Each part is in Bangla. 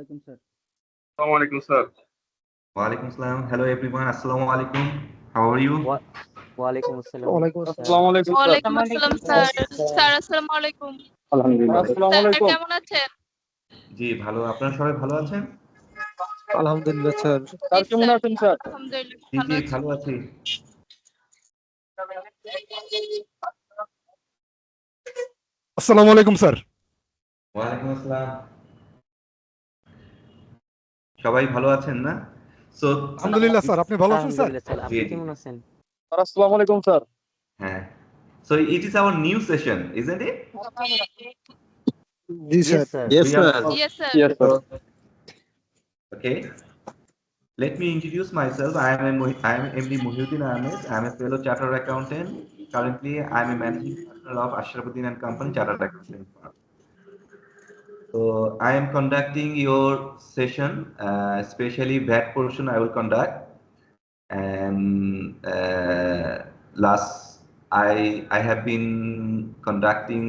alaikum, sir. Assalamu alaikum, sir. Walaikum salam. Hello everyone. Assalamu alaikum. How are you? ওয়ালাইকুম আসসালাম। Assalamu alaikum, sir. ওয়ালাইকুম আসসালাম স্যার। স্যার আসসালামু আলাইকুম। Alhamdulillah. স্যার কেমন আছেন? জি ভালো। আপনারা সবাই ভালো আছেন? আলহামদুলিল্লাহ স্যার। Sir, কেমন আছেন, sir? আলহামদুলিল্লাহ জি ভালো জি আছি। ভালো আছি। আসসালামু আলাইকুম স্যার। ওয়ালাইকুম আসসালাম। সবাই ভালো আছেন না? সো আলহামদুলিল্লাহ স্যার, আপনি ভালো আছেন স্যার? আলহামদুলিল্লাহ স্যার, আপনি কেমন আছেন? Sir, assalamu alaikum, sir. হ্যাঁ। So it is our new session, isn't it? G Yes sir. sir. Yes, We sir. are- Yes sir. Yes, sir. Okay. Let me introduce myself. I am MD Muhyiddin Ahmed. I am a fellow chartered accountant. Currently, I am a managing partner of Ashrafuddin and Company Chartered Accountant firm. So I am conducting your session, especially VAT portion I will conduct. And I have been conducting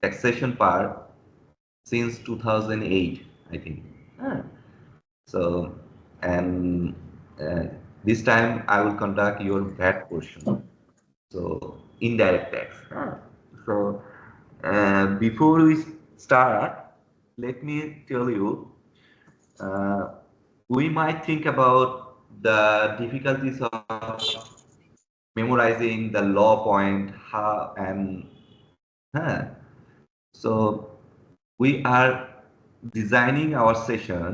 taxation part since 2008, I think. So and this time I will conduct your VAT portion. So indirect tax. So before we start, let me tell you, we might think about the difficulties of memorizing the law point, how and so we are designing our session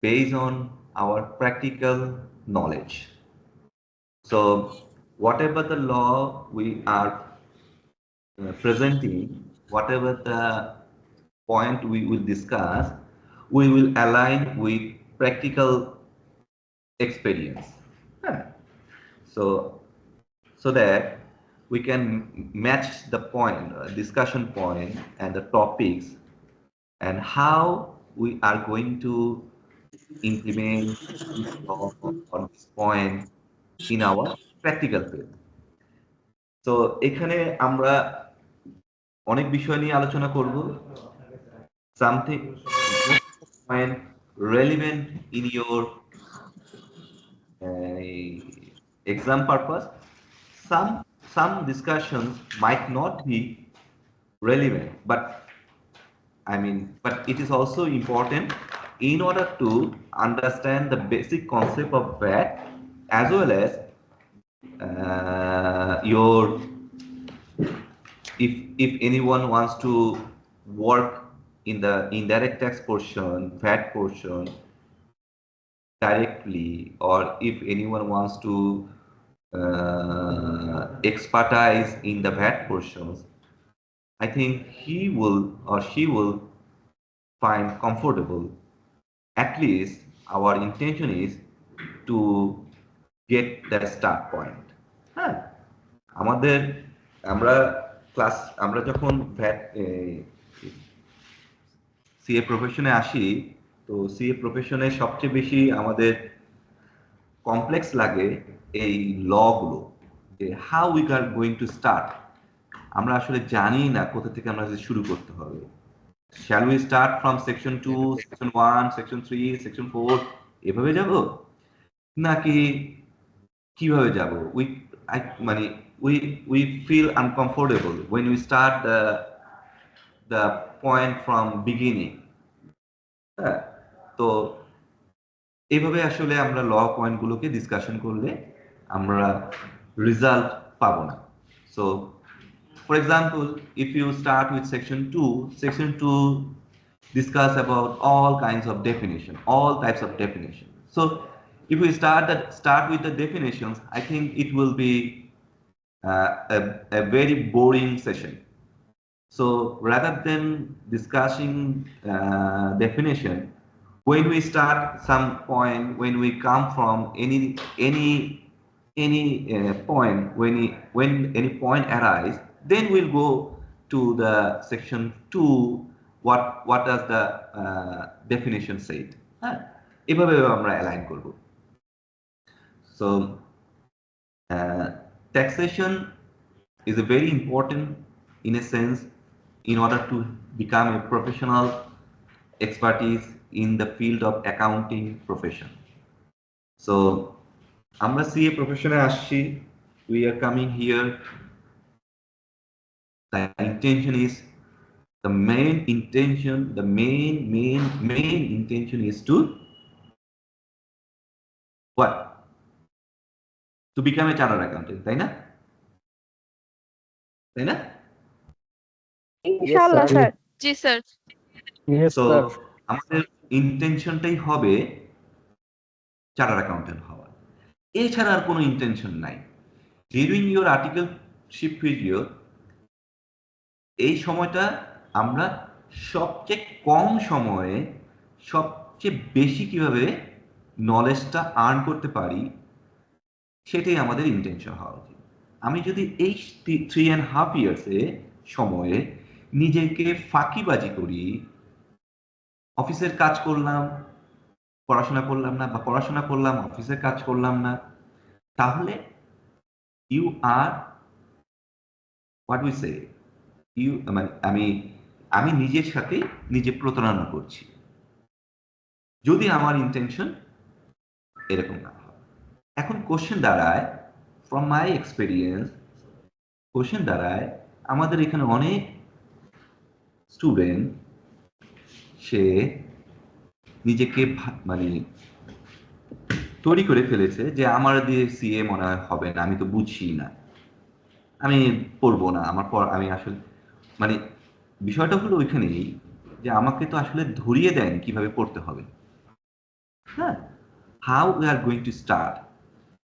based on our practical knowledge. So whatever the law we are presenting, whatever the point we will discuss, we will align with practical experience. So that we can match the point, discussion point and the topics and how we are going to implement this law on this point in our practical field. So এখানে আমরা অনেক বিষয় নিয়ে আলোচনা করব, something point relevant in your exam purpose. Some discussions might not be relevant, but it is also important in order to understand the basic concept of VAT, as well as your if anyone wants to work in the indirect tax portion, VAT portion directly, or if anyone wants to expertise in the VAT portions, I think he will or she will find comfortable. At least our intention is to get the start point. হ্যাঁ, আমাদের আমরা যখন ভ্যাট সিএ প্রফেশনে আসি, তো সিএ প্রফেশনে সবচেয়ে বেশি আমাদের কমপ্লেক্স লাগে এই লগুলো, যে how we are going to start. আমরা আসলে জানি না কোথা থেকে আমরা শুরু করতে হবে। Shall we start from section 2, section 1, section 3, section 4 এভাবে যাব, নাকি কিভাবে যাব? We feel uncomfortable when we start the point from beginning. তো এইভাবে আসলে আমরা ল পয়েন্টগুলোকে ডিসকাশন করলে আমরা রেজাল্ট পাবো না। So for example, if you start with section 2 discuss about all kinds of definition, all types of definition. So if we start with the definitions, I think it will be a very boring session. So rather than discussing definition, when we start some point, when we come from any point, when any point arise, then we'll go to the section 2. What does the definition say? এভাবে আমরা অ্যালাইন করব। So taxation is a very important in a sense in order to become a professional expertise in the field of accounting profession. So আমরা CA profession এ আসছি, we are coming here, the intention is the main intention is to what? To become a chartered accountant, তাই না? তাই না? ইনশাআল্লাহ স্যার। জি স্যার। Yes, So sir. আমাদের ইন্টেনশনটাই হবে চার্টার্ড অ্যাকাউন্টেন্ট হওয়া, এছাড়া আর কোনো ইন্টেনশন নাই। ডিউরিং ইউর আর্টিকেলশিপ পিরিয়ড, এই সময়টা আমরা সবচেয়ে কম সময়ে সবচেয়ে বেশি কিভাবে নলেজটা আর্ন করতে পারি সেটাই আমাদের ইন্টেনশন হওয়া উচিত। আমি যদি এই 3.5 ইয়ার্সে সময়ে নিজেকে ফাঁকিবাজি করি, অফিসের কাজ করলাম, পড়াশোনা করলাম না, বা পড়াশোনা করলাম অফিসের কাজ করলাম না, তাহলে you are what we say, you মানে আমি নিজের সাথে নিজে প্রতারণা করছি, যদি আমার ইন্টেনশন এরকম না হয়। এখন কোশ্চেন দাঁড়ায়, ফ্রম মাই এক্সপিরিয়েন্স, কোশ্চেন দাঁড়ায় আমাদের এখানে অনেক স্টুডেন্ট সে নিজেকে মানে তৈরি করে ফেলেছে যে আমার দিয়ে সিএ মনে হয় হবে না, আমি তো বুঝি না, আমি পড়বো না, আমি আসলে মানে বিষয়টা হলো ওইখানেই যে আমাকে তো আসলে ধরিয়ে দেয়নি কিভাবে পড়তে হবে। হ্যাঁ, how we are going to start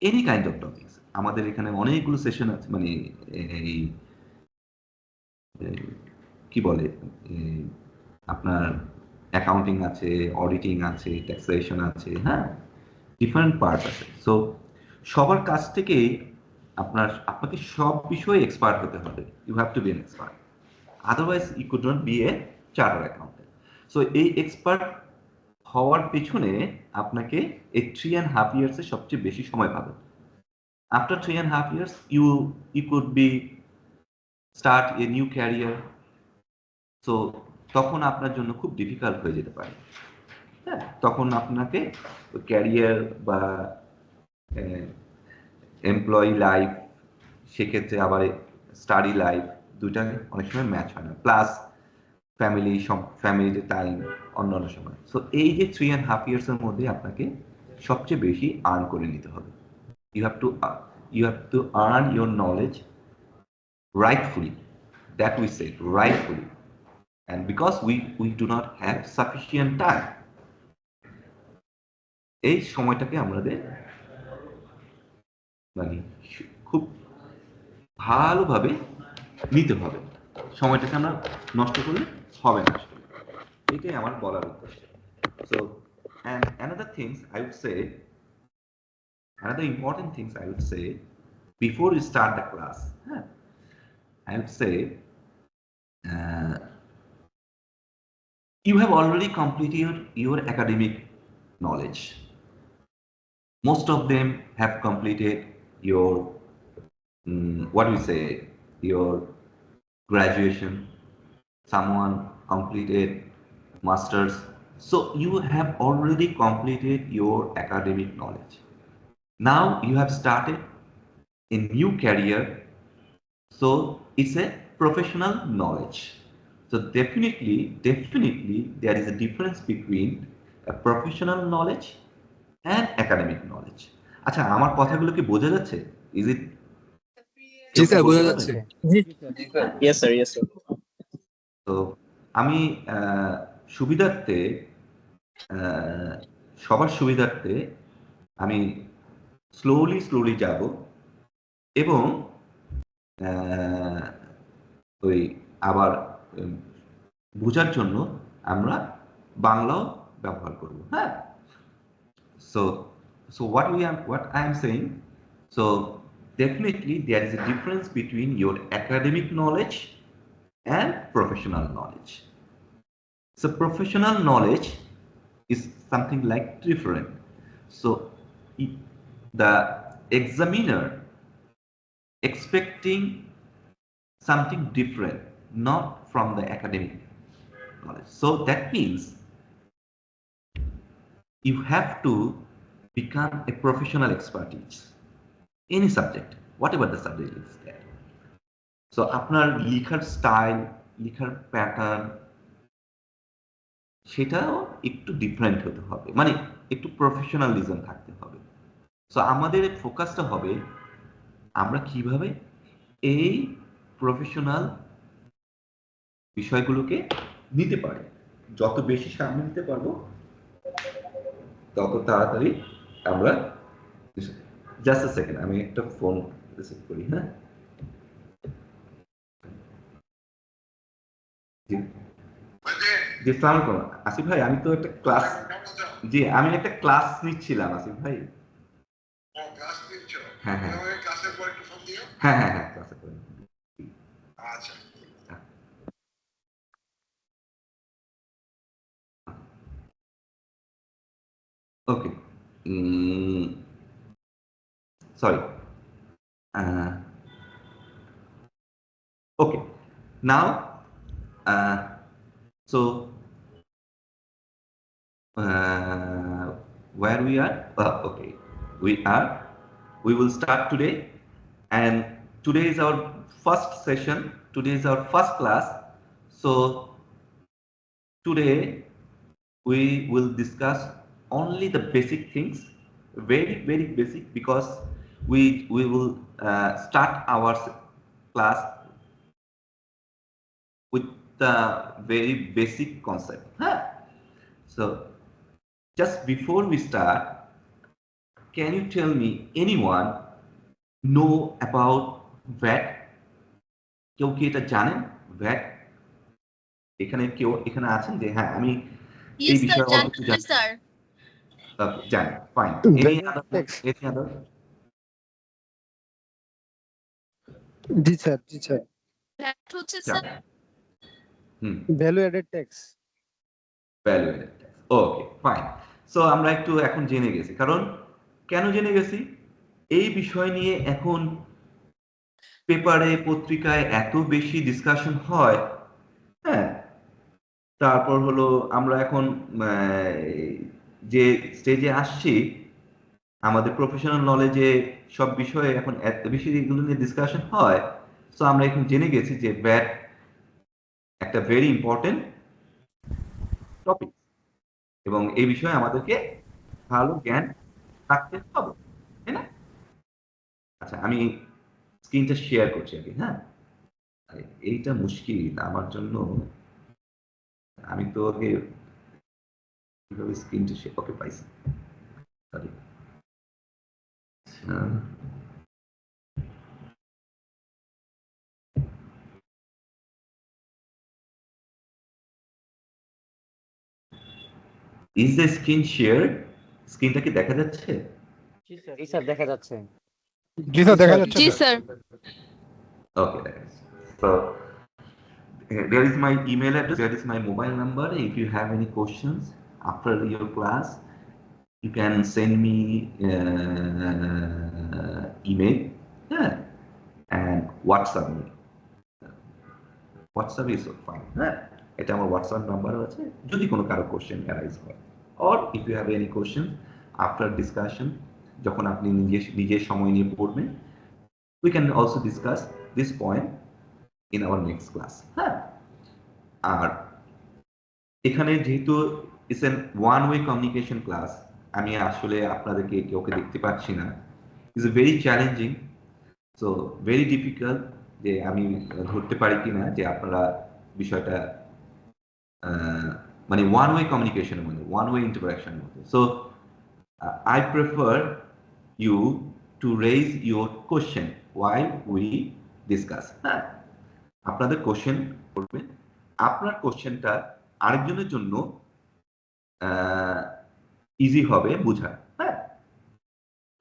any kind of topics. আমাদের এখানে অনেকগুলো সেশন আছে, মানে এই কি বলে আপনার অ্যাকাউন্টিং আছে, অডিটিং আছে, ট্যাক্সেশন আছে, হ্যাঁ, ডিফারেন্ট পার্ট আছে। সো সবার কাছ থেকে আপনাকে সব বিষয়ে এক্সপার্ট হতে হবে। You have to be an expert, otherwise you could not be a chartered accountant. So এই এক্সপার্ট হওয়ার পেছনে আপনাকে এই 3.5 ইয়ার্সে সবচেয়ে বেশি সময় পাবেন। After 3.5 years you could be start a new career. So তখন আপনার জন্য খুব ডিফিকাল্ট হয়ে যেতে পারে। হ্যাঁ, তখন আপনাকে ক্যারিয়ার বা এমপ্লয়ি লাইফ, সেক্ষেত্রে আবার স্টাডি লাইফ, দুইটা অনেক সময় ম্যাচ হয় না, প্লাস ফ্যামিলিতে টাইম অন্যান্য সময়। সো এই যে 3.5 ইয়ার্সের মধ্যে আপনাকে সবচেয়ে বেশি আর্ন করে নিতে হবে। You have to earn your knowledge rightfully, that we said rightfully, and because we do not have sufficient time, এই সময়টাকে আমাদের মানে খুব ভালোভাবে নিতে হবে। সময়টাকে আমরা নষ্ট করলে হবে না, এটাই আমার বলার উদ্দেশ্য। So and another important things I would say before you start the class, I would say you have already completed your academic knowledge. Most of them have completed your your graduation. Someone completed masters. So you have already completed your academic knowledge. Now you have started a new career, so it's a professional knowledge. So definitely there is a difference between a professional knowledge and academic knowledge. আচ্ছা, আমার কথাগুলো কি বোঝা যাচ্ছে? Is it? জি স্যার, বোঝা যাচ্ছে। Yes, sir. Yes, sir. তো আমি সবার সুবিধার্থে আমি স্লোলি যাব, এবং ওই আবার বোঝার জন্য আমরা বাংলাও ব্যবহার করব। হ্যাঁ, so what I am saying, so definitely there is a difference between your academic knowledge and professional knowledge. So professional knowledge is something like different. So the examiner expecting something different, not from the academic knowledge. So that means you have to become a professional expertise any subject, whatever the subject is there. So আপনার লেখার স্টাইল, লেখার প্যাটার্ন সেটাও একটু ডিফারেন্ট হতে হবে, মানে একটু প্রফেশনালিজম থাকতে হবে। সো আমাদের ফোকাসটা হবে আমরা কিভাবে এই প্রফেশনাল বিষয়গুলোকে নিতে পারি, যত বেশি সামনে নিতে পারবো তত তাড়াতাড়ি আমরা। জাস্ট আ সেকেন্ড, আমি একটা ফোন রিসিভ করি। হ্যাঁ, জি সালাম আলাইকুম আসিফ ভাই, আমি তো একটা ক্লাস, জি আমি একটা ক্লাস নিচ্ছিলাম আসিফ ভাই। হ্যাঁ হ্যাঁ হ্যাঁ হ্যাঁ হ্যাঁ ক্লাসে পড়ি। আচ্ছা, ওকে, sorry. Okay, now so where we are, okay, we will start today, and today is our first session, today is our first class. So today we will discuss only the basic things, very basic, because we will start our class with the very basic concept. Huh? So just before we start, can you tell me anyone know about VAT? কেউ কি এটা জানেন VAT? এখানে কেউ এখানে আছেন যে হ্যাঁ আমি এই বিষয়ে অল্প একটু জানি? স্যার Okay, জানি, fine. Any other? জি স্যার ভ্যাট হচ্ছে sir value added tax. Value added tax, okay fine. So আমরা একটু এখন জেনে গেছি, কারণ কেন জেনে গেছি, এই বিষয় নিয়ে এখন পেপারে পত্রিকায় এত বেশি ডিসকাশন হয়। হ্যাঁ, তারপর হলো আমরা এখন যে স্টেজে আসছি, আমাদের প্রফেশনাল নলেজে সব বিষয়ে এখন এত বেশি এগুলো নিয়ে ডিসকাশন হয়। সো আমরা এখন জেনে গেছি যে ভ্যাট একটা ভেরি ইম্পর্টেন্ট টপিক, এবং এই বিষয়ে আমাদেরকে ভালো জ্ঞান রাখতে হবে, তাই না? আচ্ছা, আমি স্ক্রিনটা শেয়ার করছি আগে। হ্যাঁ, এইটা মুশকিল আমার জন্য, আমি তো আগে কিভাবে স্ক্রিনটা শেয়ার, ওকে পাইছি, sorry. Is the screen share? স্ক্রিনটা কি দেখা যাচ্ছে? জি স্যার দেখা যাচ্ছে। জি স্যার দেখা যাচ্ছে জি sir. Sir Okay, that is. So there is my email address, there is my mobile number. If you have any questions after your class, you can send me email, yeah, and WhatsApp me. WhatsApp is so fine. হ্যাঁ, এটা আমার WhatsApp নাম্বার আছে, যদি কোনো কারো কোশ্চেন অ্যারাইজ হয়, or if you have any question after discussion, যখন আপনি নিজে সময় নিয়ে পড়বেন, we can also discuss this point in our next class. হ্যাঁ, আর এখানে যেহেতু it's an one way communication class, আমি আসলে আপনাদেরকে কেউকে দেখতে পাচ্ছি না, it's very challenging, so very difficult যে আমি ধরতে পারি কিনা যে আপনারা বিষয়টা মানে ওয়ান ওয়ে কমিউনিকেশনের মধ্যে, ওয়ান ওয়ে ইন্টারাকশনের মধ্যে। So I prefer you to raise your question while we discuss. হ্যাঁ, আপনাদের কোশ্চেন করবেন, আপনার কোশ্চেনটা আরেকজনের জন্য ইজি হবে বোঝা। হ্যাঁ,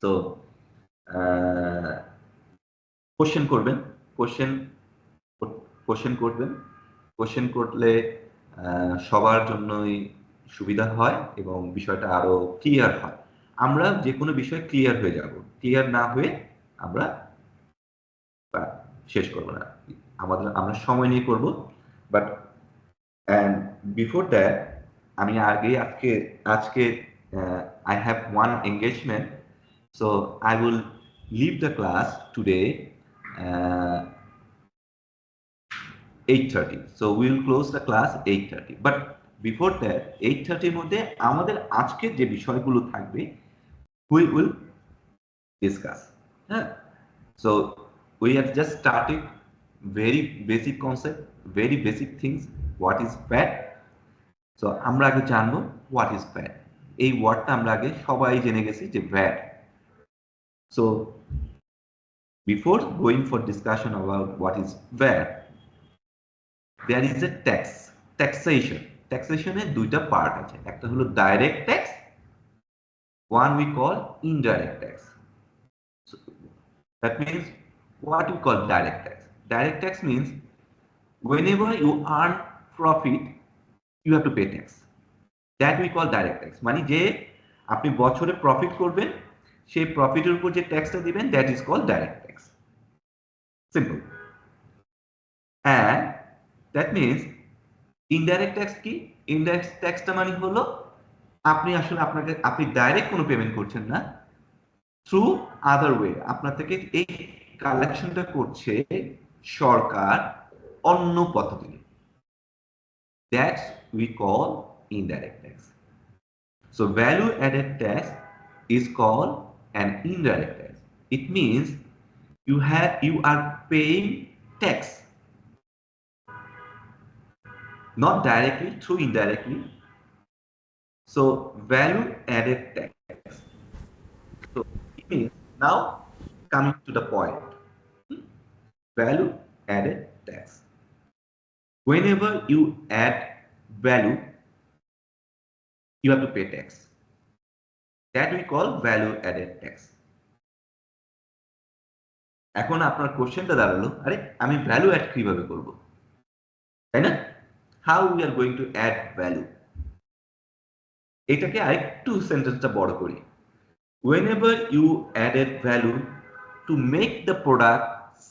তো কোশ্চেন করবেন, কোশ্চেন করলে সবার জন্যই সুবিধা হয় এবং বিষয়টা আরো ক্লিয়ার হয়। আমরা যে কোনো বিষয় ক্লিয়ার হয়ে যাব, ক্লিয়ার না হয়ে আমরা শেষ করবো না, আমরা সময় নিয়ে করব। বাট বিফোর দ্যাট আমি আজকে I have one engagement, so I will leave the class today 8:30. So we will close the class 8:30. But before that 8:30 এর মধ্যে আমাদের আজকে যে বিষয়গুলো থাকবে we will discuss. So we have just started very basic concept, very basic things. What is fat? So আমরা আগে জানবো what is fat. এই ওয়ার্ডটা আমরা আগে সবাই জেনে গেছি যে VAT. So before going for discussion about what is VAT, there is a taxation. Taxation এর দুইটা পার্ট আছে, একটা হলো direct tax, one we call indirect tax. So that means what we call direct tax. Direct tax means whenever you earn profit you have to pay tax. That we call direct tax. মানে যে আপনি বছরে প্রফিট করবেন সেই প্রফিটের উপর যে ট্যাক্সটা দিবেন that is called direct tax. Simple. And that means indirect tax কি? Indirect taxটা মানে হলো আপনি আসলে আপনি ডাইরেক্ট কোনো পেমেন্ট করছেন না, থ্রু আদার ওয়ে আপনার থেকে এই কালেকশনটা করছে সরকার অন্য পদ্ধতিতে। That's we call indirect tax. So value added tax is called an indirect tax. It means you are paying tax not directly, through indirectly. So value added tax. So it means now coming to the point. Value added tax. Whenever you add value, you have to pay tax. That we call value added tax. এখন আপনার কোশ্চেনটা দাঁড়ালো, আরে আমি ভ্যালু অ্যাড কিভাবে করব, তাই না? How we are going to add value? এটাকে আরেকটু সেন্টেন্সটা বড় করি। Whenever you added value to make the product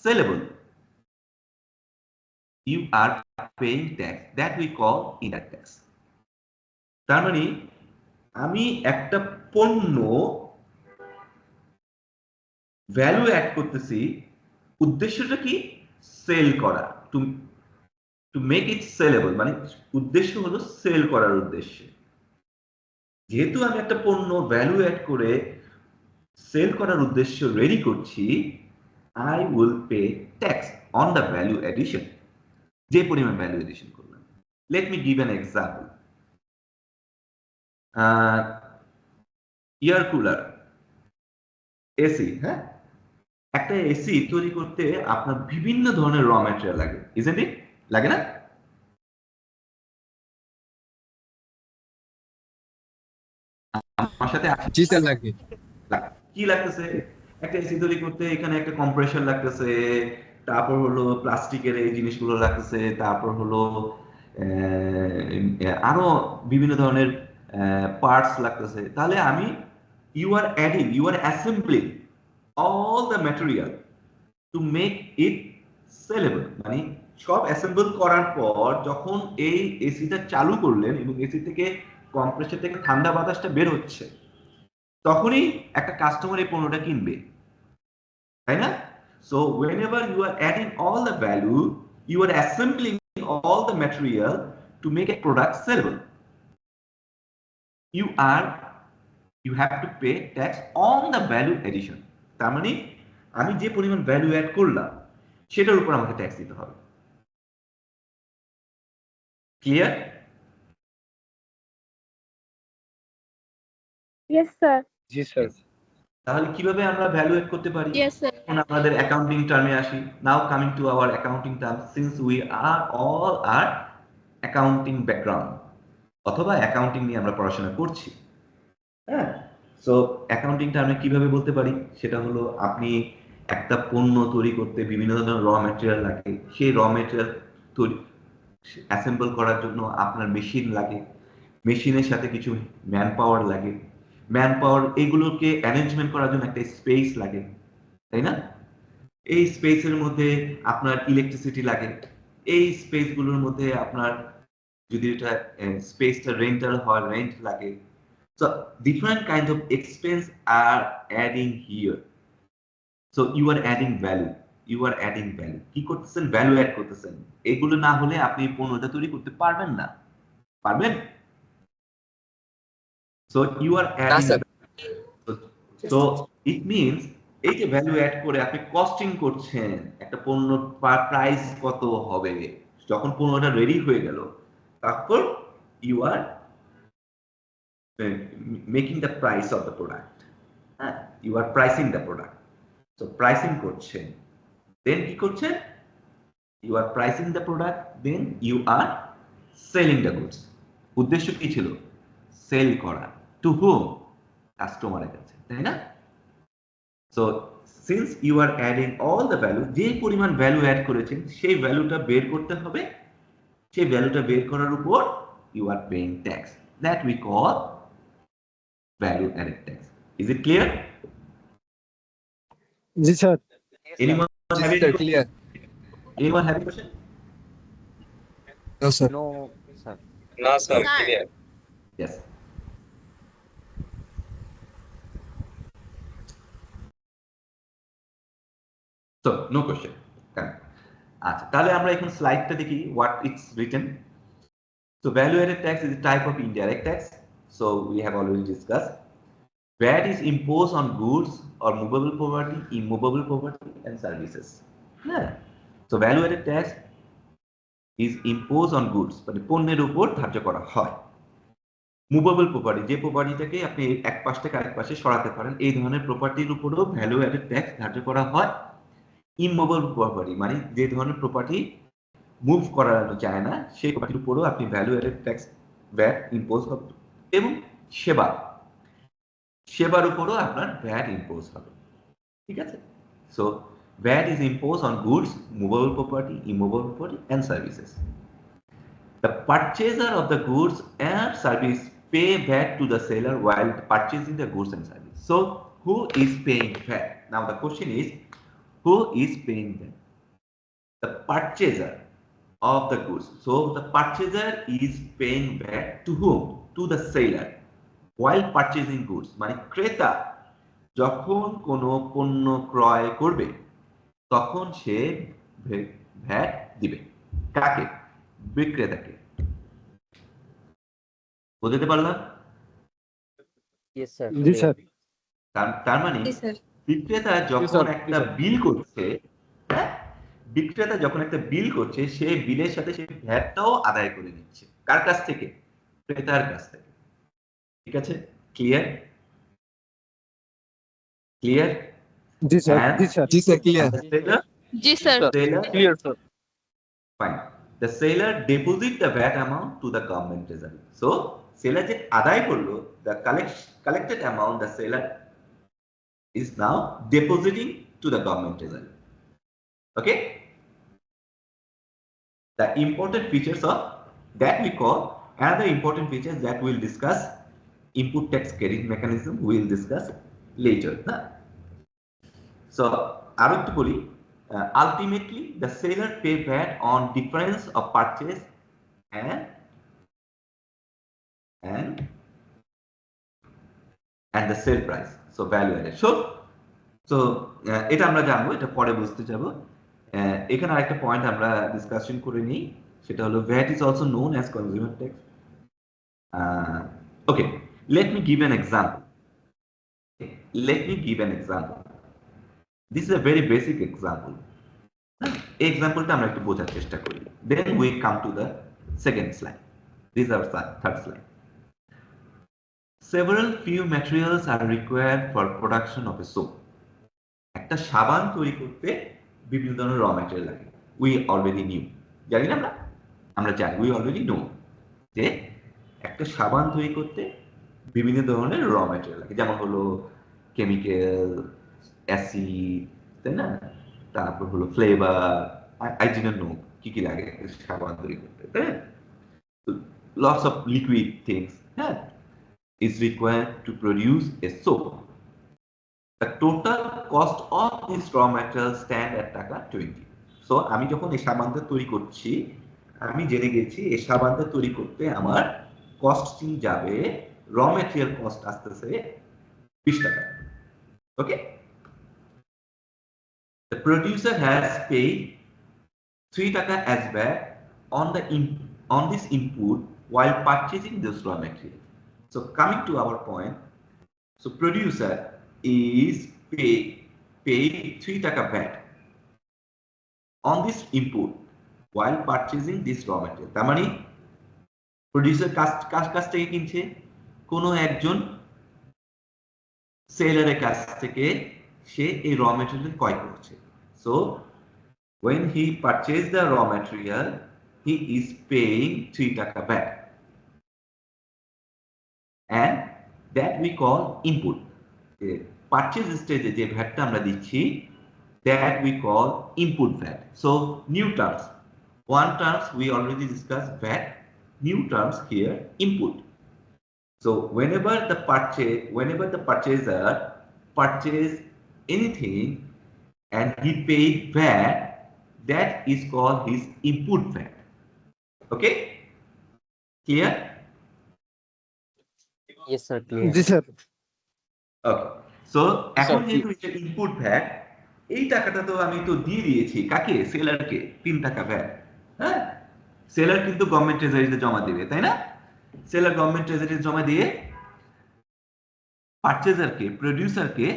sellable, you are paying tax. That we call indirect tax. তার মানে আমি একটা পণ্য ভ্যালু অ্যাড করতেছি, উদ্দেশ্যটা কি? সেল করা, টু মেক ইট সেলেবল, মানে উদ্দেশ্য হলো সেল করার উদ্দেশ্যে। যেহেতু আমি একটা পণ্য ভ্যালু অ্যাড করে সেল করার উদ্দেশ্য রেডি করছি, I will pay tax on the value addition, যে পরিমাণ ভ্যালু এডিশন করলাম। Let me give an example. Air cooler, AC, হ্যাঁ, একটা এসি তৈরি করতে আপনার বিভিন্ন ধরনের র ম্যাটেরিয়াল লাগে, ইজন্ট ইট? লাগে না? আমার সাথে জি স্যার লাগে। কি লাগতেছে? একটা এসি তৈরি করতে এখানে একটা কম্প্রেসর লাগতেছে, তারপর হলো প্লাস্টিকের এই জিনিসগুলো লাগতেছে, তারপর হলো আরো বিভিন্ন ধরনের পার্টস লাগতেছে। তাহলে আমি you are assembling all the material to make it sellable, মানে সব অ্যাসেম্বল করার পর যখন এই এসিটা চালু করলেন এবং এসি থেকে কম্প্রেসর থেকে ঠান্ডা বাতাসটা বের হচ্ছে, তখনই একটা কাস্টমার এই পণ্যটা কিনবে, তাই না? So whenever you are adding all the value, you are assembling all the material to make a product sellable. You have to pay tax on the value addition. তার মানে আমি যে পরিমাণ ভ্যালু অ্যাড করলাম সেটার উপর আমাকে ট্যাক্স দিতে হবে। ক্লিয়ার? Yes sir. জি স্যার। তাহলে কিভাবে আমরা ভ্যালু অ্যাড করতে পারি? Yes sir. এখন আমাদের অ্যাকাউন্টিং টার্মে আসি। Now coming to our accounting term, since we are all are accounting background, অথবা অ্যাকাউন্টিং নিয়ে আমরা পড়াশোনা করছি, হ্যাঁ। সো অ্যাকাউন্টিং টার্মে কিভাবে বলতে পারি? সেটা হলো আপনি একটা পণ্য তৈরি করতে বিভিন্ন ধরনের র ম্যাটেরিয়াল লাগে, সেই র ম্যাটেরিয়াল তৈরি অ্যাসেম্বল করার জন্য আপনার মেশিন লাগে, মেশিনের সাথে কিছু ম্যান পাওয়ার লাগে, ম্যান পাওয়ার এগুলোকে অ্যারেঞ্জমেন্ট করার জন্য একটা স্পেস লাগে, তাই না? এই স্পেসের মধ্যে আপনার ইলেকট্রিসিটি লাগে, এই স্পেসগুলোর মধ্যে আপনার যদি এটা স্পেসটা রেন্টাল হয় রেন্ট লাগে। So different kinds of expense are adding here. So you are adding value. You are adding value. কি করতেছেন? ভ্যালু অ্যাড করতেছেন। এগুলো না হলে আপনি পণ্যটা তৈরি করতে পারবেন না। পারবেন? So you are adding. So it means এই যে ভ্যালু অ্যাড করে আপনি কস্টিং করছেন, একটা পণ্য প্রাইস কত হবে যখন পণ্যটা রেডি হয়ে গেল, তারপর you are making the price of the product. You are pricing the product. So pricing করছেন, then কি করছেন? You are pricing the product, then you are selling the goods. উদ্দেশ্য কি ছিল? সেল করা। To whom? কাস্টমারের কাছে, তাই না? So since you are adding all the value, যে পরিমাণ ভ্যালু অ্যাড করেছেন সেই ভ্যালুটা বের করতে হবে। সেই ভ্যালুটা বের করার উপর you are paying tax. That we call value added tax. Is it clear? G sir. Anyone have any clear. Anyone have a question? No, sir. No, sir. No, sir. Sir. Clear. Yes. So no question. আচ্ছা, তাহলে আমরা এখন স্লাইডটা দেখি what it's written. So value added tax is a type of indirect tax. So we have already discussed. VAT is imposed on goods or movable property, immovable property and services. Yeah. So value added tax is imposed on goods, মানে পণ্যের উপর ধার্য করা হয়। মুভেবল প্রপার্টি, যে প্রপার্টিটাকে আপনি এক পাশ থেকে আরেক পাশে সরাতে পারেন, এই ধরনের প্রপার্টির উপরও ভ্যালু অ্যাডেড ট্যাক্স ধার্য করা হয়। ইমুভেবল প্রপার্টি মানে যে ধরনের প্রপার্টি মুভ করানো যায় না, সেই প্রপার্টির উপরও আপনি value added tax VAT impose হবে। এবং সেবার উপরও আপনার ভ্যাট ইম্পোজ হবে। ঠিক আছে? So VAT is imposed on goods, movable property, immovable property, and services. The purchaser of the goods and service pay VAT to the seller while purchasing the goods and service. So, who is paying VAT? Now, the question is, who is paying VAT? The purchaser of the goods. So, the purchaser is paying VAT to whom? To the seller while purchasing goods. মানে ক্রেতা যখন কোনো পণ্য ক্রয় করবে তখন সে ভ্যাট দিবে। কাকে? বিক্রেতাকে। বুঝতে পারলাম? Yes, sir. জি স্যার। তার মানে জি স্যার। বিক্রেতা যখন একটা বিল করছে, বিক্রেতা যখন একটা বিল করছে, সেই বিলের সাথে সেই ভ্যাটটাও আদায় করে নিচ্ছে। কার কাছ থেকে? ক্রেতার কাছ থেকে। ঠিক আছে? ক্লিয়ার? ক্লিয়ার? জি স্যার। জি sir. Ji sir, clear. G sir. Clear, sir. Fine. The seller deposit the VAT amount to the government treasury. So, seller যে আদায় করলো, the collected amount the seller is now depositing to the government treasury. Okay? The important features of that we call another important features that we'll discuss input tax credit mechanism we'll discuss later. So, আরো একটু বলি, ultimately the seller pay VAT on difference of purchase and the sale price. So value added. So এটা আমরা জানবো, এটা পরে বুঝতে যাব। এখানে আরেকটা পয়েন্ট আমরা ডিসকাশন করে নিই, সেটা হলো VAT is also known as consumer tax. Okay, let me give an example. This is a very basic example. এই এক্সাম্পলটা আমরা একটু বোঝার চেষ্টা করি। Then we come to the second slide. This is our third slide. Several few materials are required for production of a soap. একটা সাবান তৈরি করতে বিভিন্ন ধরনের র ম্যাটেরিয়াল লাগে। We already knew. জানি না আমরা জানি, we already know যে একটা সাবান তৈরি করতে বিভিন্ন ধরনের র ম্যাটেরিয়াল লাগে, যেমন হলো কেমিক্যাল, অ্যাসিড, তাই না? তারপর হলো ফ্লেভার, I didn't know কি লাগে সাবান তৈরি করতে, তাই না? Lots of liquid things is required to produce a soap. The total cost of this raw material stand at টাকা 20. So আমি যখন এই সাবানটা তৈরি করছি, আমি জেনে গেছি এই সাবানটা তৈরি করতে আমার কস্টিং যাবে র মেটেরিয়াল কস্ট আসতেছে 20 টাকা। ওকে, the producer has paid 3 taka as VAT on this input while purchasing this raw material. So coming to our point, so producer is paid 3 taka VAT on this input while purchasing this raw material. তার মানে প্রোডিউসার কাছ থেকে কিনছে, কোনো একজন সেলারের কাছ থেকে সে এই র মেটেরিয়াল ক্রয় করছে। So when he purchased the raw material, he is paying 3 taka VAT, and that we call input. Purchase stage যে ভ্যাটটা আমরা দিচ্ছি, that we call input VAT. So new terms, one terms we already discussed VAT, new terms here input. So whenever the purchaser purchase anything and he paid VAT, that is called his input VAT. Okay, clear? Yes, sir. Clear. G sir. Okay, so এখন যেহেতু এটা ইনপুট ভ্যাট, এই টাকাটা তো আমি তো দিয়ে দিয়েছি কাকে? সেলারকে 3 টাকা ভ্যাট। হ্যাঁ, সেলার কিন্তু গভর্নমেন্ট ট্রেজারিতে জমা দিবে, তাই না? সেলার গভর্নমেন্ট ট্রেজারিতে জমা দিয়ে পারচেজারকে, প্রোডিউসারকে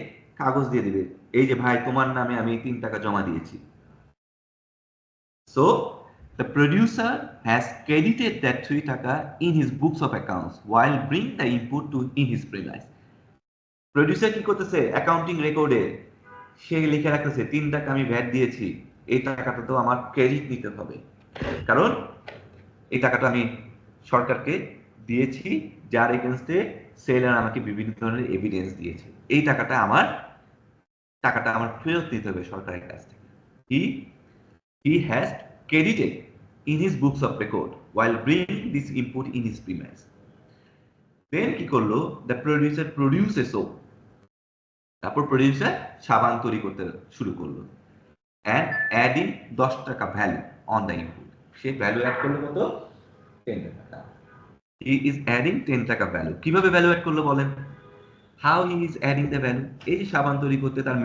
কাগজ দিয়ে দিবে, এই যে ভাই তোমার নামে আমি 3 টাকা জমা দিয়েছি। So the producer has credited that 3 taka in his books of accounts while bringing the input to in his premise. Producer কি করতেছে? অ্যাকাউন্টিং রেকর্ডে সে লিখে রাখতেছে 3 টাকা আমি ভ্যাট দিয়েছি, এই টাকাটা তো আমার ক্রেডিট নিতে হবে, কারণ এই টাকাটা আমি সরকারকে দিয়েছি, যার এগেইনস্টে সেলার আমাকে বিভিন্ন ধরনের এভিডেন্স দিয়েছে, এই টাকাটা আমার ফেরত দিতে হবে সরকারের কাছ থেকে। He has credited in his books of record while bringing this input in his premise. Then কি করলো? The producer produces soap. তারপর প্রোডিউসার সাবান তৈরি করতে শুরু করলো, and adding 10 টাকা ভ্যালু on the input. সে ভ্যালু অ্যাড করলো কত? 10 টাকা। He is adding 10 টাকা ভ্যালু। কিভাবে ভ্যালু অ্যাড করলো বলেন? How he is adding the value? এই যে সাবান তৈরি করতে তার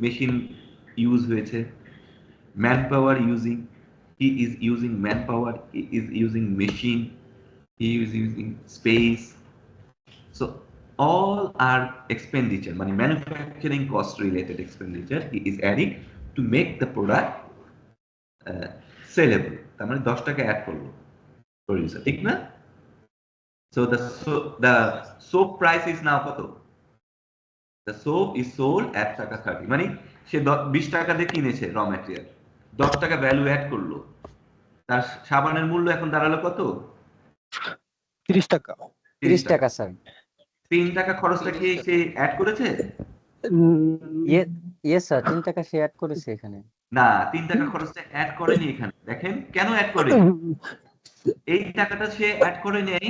মেশিন ইউজ হয়েছে, manpower using, he is using manpower, he is using machine, he is using space. So all are expenditure, মানে manufacturing cost related expenditure he is adding to make the product sellable. তার মানে 10 টাকা অ্যাড করলো প্রোডিউসার, ঠিক না? So the soap price is now কত? The soap is sold at টাকা 30, মানে সে 20 টাকা দিয়ে কিনেছে র ম্যাটেরিয়াল, 10 টাকা ভ্যালু অ্যাড করলো, তার সাবানের মূল্য এখন দাঁড়ালো কত? 30 টাকা। 30 টাকা স্যার। 3 টাকা খরচটা কি সে অ্যাড করেছে? ইয়েস স্যার, 3 টাকা সে অ্যাড করেছে এখানে। না, 3 টাকা খরচটা অ্যাড করেনি এখানে। দেখেন কেন অ্যাড করেনি? এই টাকাটা সে অ্যাড করে নেই,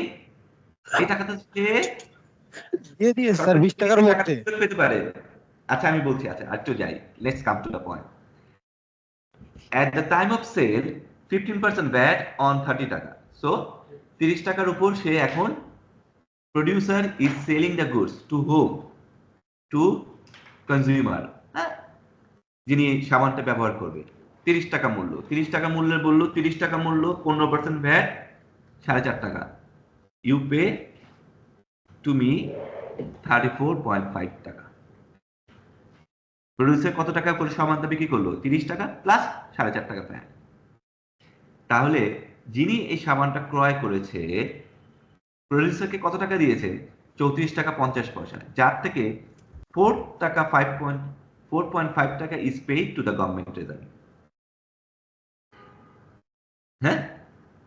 এই টাকাটা সে দিয়ে দিয়ে স্যার 20 টাকার মধ্যে পেতে পারে। আচ্ছা আমি বলছি, আচ্ছা একটু যাই, let's come to the point. At the time of sale 15% VAT on 30 টাকা, so 30 টাকার উপর সে এখন producer is selling the goods to whom? To consumer, হ্যাঁ, যিনি সাবানটা ব্যবহার করবে। 30 টাকা মূল্য, 30 টাকা মূল্যের বললো, 30 টাকা মূল্য, 15% VAT 4.5 টাকা, you pay to me 34.5 টাকা। প্রোডিউসার কত টাকা করে সাবানটা বিক্রি করলো? 30 টাকা প্লাস 4.5 টাকা ভ্যাট। তাহলে যিনি এই সাবানটা ক্রয় করেছে প্রোডিউসারকে কত টাকা দিয়েছে? 34 টাকা 50 পয়সা, যার থেকে 4.5 টাকা is paid to the government treasury। হ্যাঁ,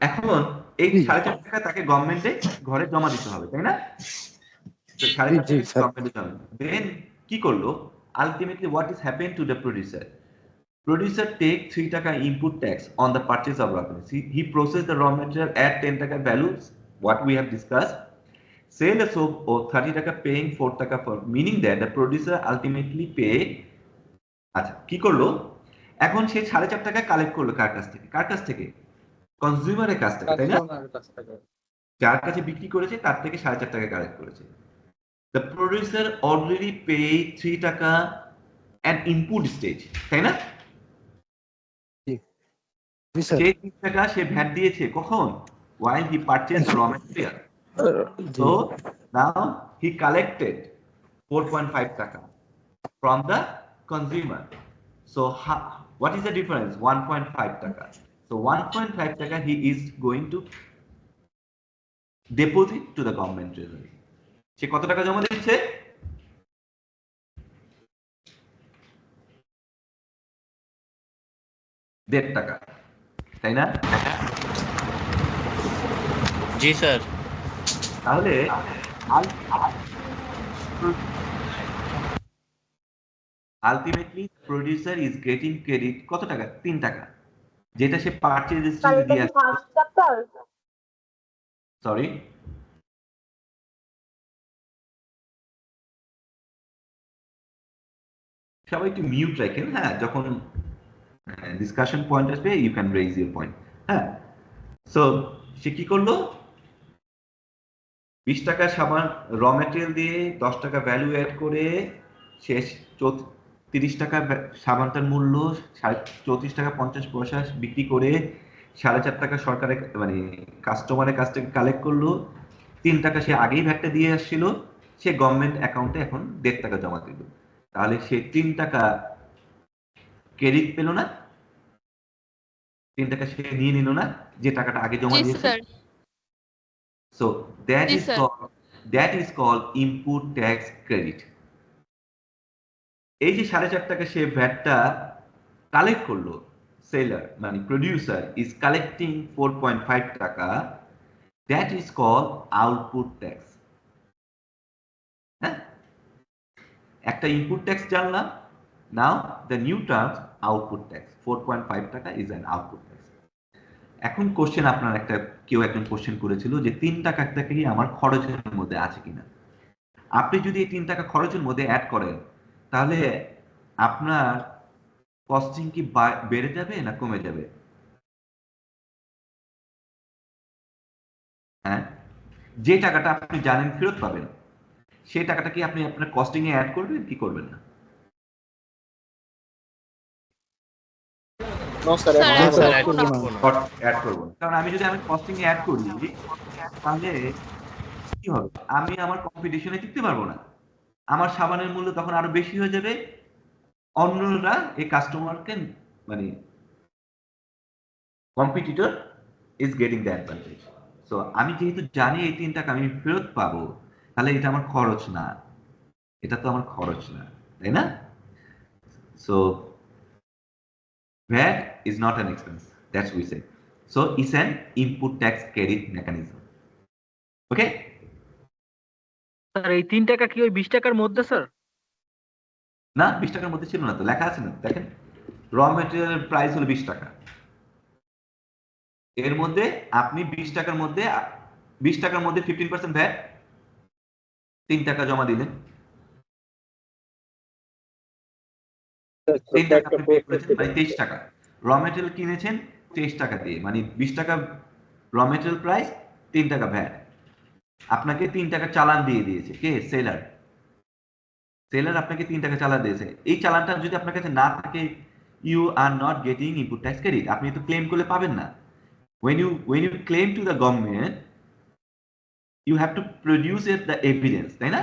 এখন এই 4.5 টাকা তাকে গভর্নমেন্টে ঘরে জমা দিতে হবে, তাই না? তো 4.5 টাকা গভর্নমেন্টে জমা। দেন কি করলো? Ultimately what is happened to the producer? Producer take 3 taka input tax on the purchase of raw material. He process the raw material at 10 taka values, what we have discussed. Sell the soap or 30 taka, paying 4 taka for, meaning that the producer ultimately pay। আচ্ছা কি করলো? এখন সে 4.5 টাকা কালেক্ট করলো কার কাছ থেকে? কনজিউমারের কাছ থেকে, তাই না? যার কাছে বিক্রি করেছে তার থেকে 4.5 টাকা কালেক্ট করেছে। দ্য প্রডিউসার অলরেডি পে 3 টাকা অ্যাট ইনপুট স্টেজ, তাই না? জি স্যার। সে 3 টাকা সে ভ্যাট দিয়েছে কখন? while he purchased the raw material. G So now he collected 4.5 taka from the consumer. So what is the difference? 1.5 taka. So 1.5 taka he is going to deposit to the government treasury. সে কত টাকা জমা দিচ্ছে? দেড় টাকা, তাই না? জি স্যার। তাহলে ultimately producer is getting credit কত টাকা? 3 টাকা, যেটা সে পারচেজ হিস্ট্রিতে দিয়ে আসছে। সরি, সবাই একটু মিউট রাখেন। হ্যাঁ, যখন ডিসকাশন পয়েন্ট আসবে you can raise your point. হ্যাঁ, সো সে কি করলো? 20 টাকা সাবান র ম্যাটেরিয়াল দিয়ে 10 টাকা ভ্যালু অ্যাড করে শেষ 30 টাকা সাবানটার মূল্য 34 টাকা 50 পয়সা বিক্রি করে 4.5 টাকা সরকারের মানে কাস্টমারের কাছ থেকে কালেক্ট করলো। 3 টাকা সে আগেই ভ্যাটটা দিয়ে আসছিল, সে গভর্নমেন্ট অ্যাকাউন্টে এখন 1.5 টাকা জমা দিল। তাহলে সে 3 টাকা ক্রেডিট পেল না? 3 টাকা সে নিয়ে নিল না যে টাকাটা আগে জমা জি দিয়েছে? Sir. So that Yes, is sir. called input tax credit. এই যে 4.5 টাকা সে ভ্যাটটা কালেক্ট করলো, সেলার মানে প্রোডিউসার ইজ কালেক্টিং 4.5 টাকা, that is called output tax. হ্যাঁ, একটা ইনপুট ট্যাক্স জানলাম, now the new term output tax. 4.5 টাকা ইজ অ্যান আউটপুট ট্যাক্স। এখন কোশ্চেন, আপনার একটা কেউ একজন কোশ্চেন করেছিল যে 3 টাকাটা কি আমার খরচের মধ্যে আছে কিনা। আপনি যদি এই 3 টাকা খরচের মধ্যে অ্যাড করেন তাহলে আপনার কস্টিং কি বেড়ে যাবে না কমে যাবে? হ্যাঁ, যে টাকাটা আপনি জানেন ফেরত পাবেন সেই টাকাটা কি আপনি আপনার কস্টিং এ অ্যাড করবেন কি করবেন না? স্যার না স্যার, এখন অ্যাড না। করবো না। অ্যাড করব, কারণ আমি যদি আমি কস্টিং এ অ্যাড করি তাহলে কি হবে? আমি আমার কম্পিটিশনে টিকতে পারবো না। আমার সাবানের মূল্য তখন আরো বেশি হয়ে যাবে, অন্যরা এই কাস্টমারকে মানে competitor is getting the advantage. So আমি যেহেতু জানি এই 3 টাকা আমি ফেরত পাবো, তাহলে এটা আমার খরচ না, এটা তো আমার খরচ না, তাই না? So VAT is not an expense, that's we say. So it's an input tax credit mechanism. Okay? Sir এই 3 টাকা কি ওই 20 টাকার মধ্যে স্যার? না, 20 টাকার মধ্যে ছিল না তো, লেখা আছে না, দেখেন র ম্যাটেরিয়ালের প্রাইস হলো 20 টাকা। এর মধ্যে আপনি 20 টাকার মধ্যে 15% ভ্যাট 3 টাকা জমা দিলেন। 3 টাকা আপনি পে করেছেন মানে 23 টাকা। র ম্যাটেরিয়াল কিনেছেন 23 টাকা দিয়ে, মানে 20 টাকা র ম্যাটেরিয়াল প্রাইস, 3 টাকা ভ্যাট। আপনাকে 3 টাকা চালান দিয়ে দিয়েছে কে? সেলার। সেলার আপনাকে 3 টাকা চালান দিয়েছে। এই চালানটা যদি আপনার কাছে না থাকে, you are not getting input tax credit. আপনি তো ক্লেম করলে পাবেন না। when you claim to the government, you have to produce the evidence, তাই না?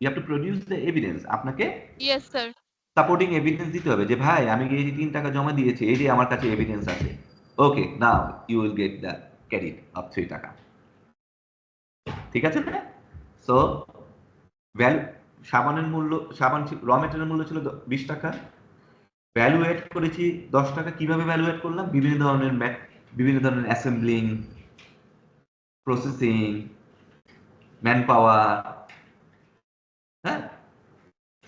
You have to produce the evidence. আপনাকে ইয়েস স্যার। সাপোর্টিং এভিডেন্স দিতে হবে যে ভাই আমি এই যে 3 টাকা জমা দিয়েছি, এই যে আমার কাছে এভিডেন্স আছে। Okay, now you will get the credit of 3 টাকা। ঠিক আছে না? সো ভ্যালু সাবানের মূল্য, সাবান র ম্যাটেরিয়ালের মূল্য ছিল 20 টাকা, ভ্যালু এড করেছি 10 টাকা। কিভাবে ভ্যালু এড করলাম? বিভিন্ন ধরনের অ্যাসেম্বলিং, প্রসেসিং, ম্যান পাওয়ার, হ্যাঁ,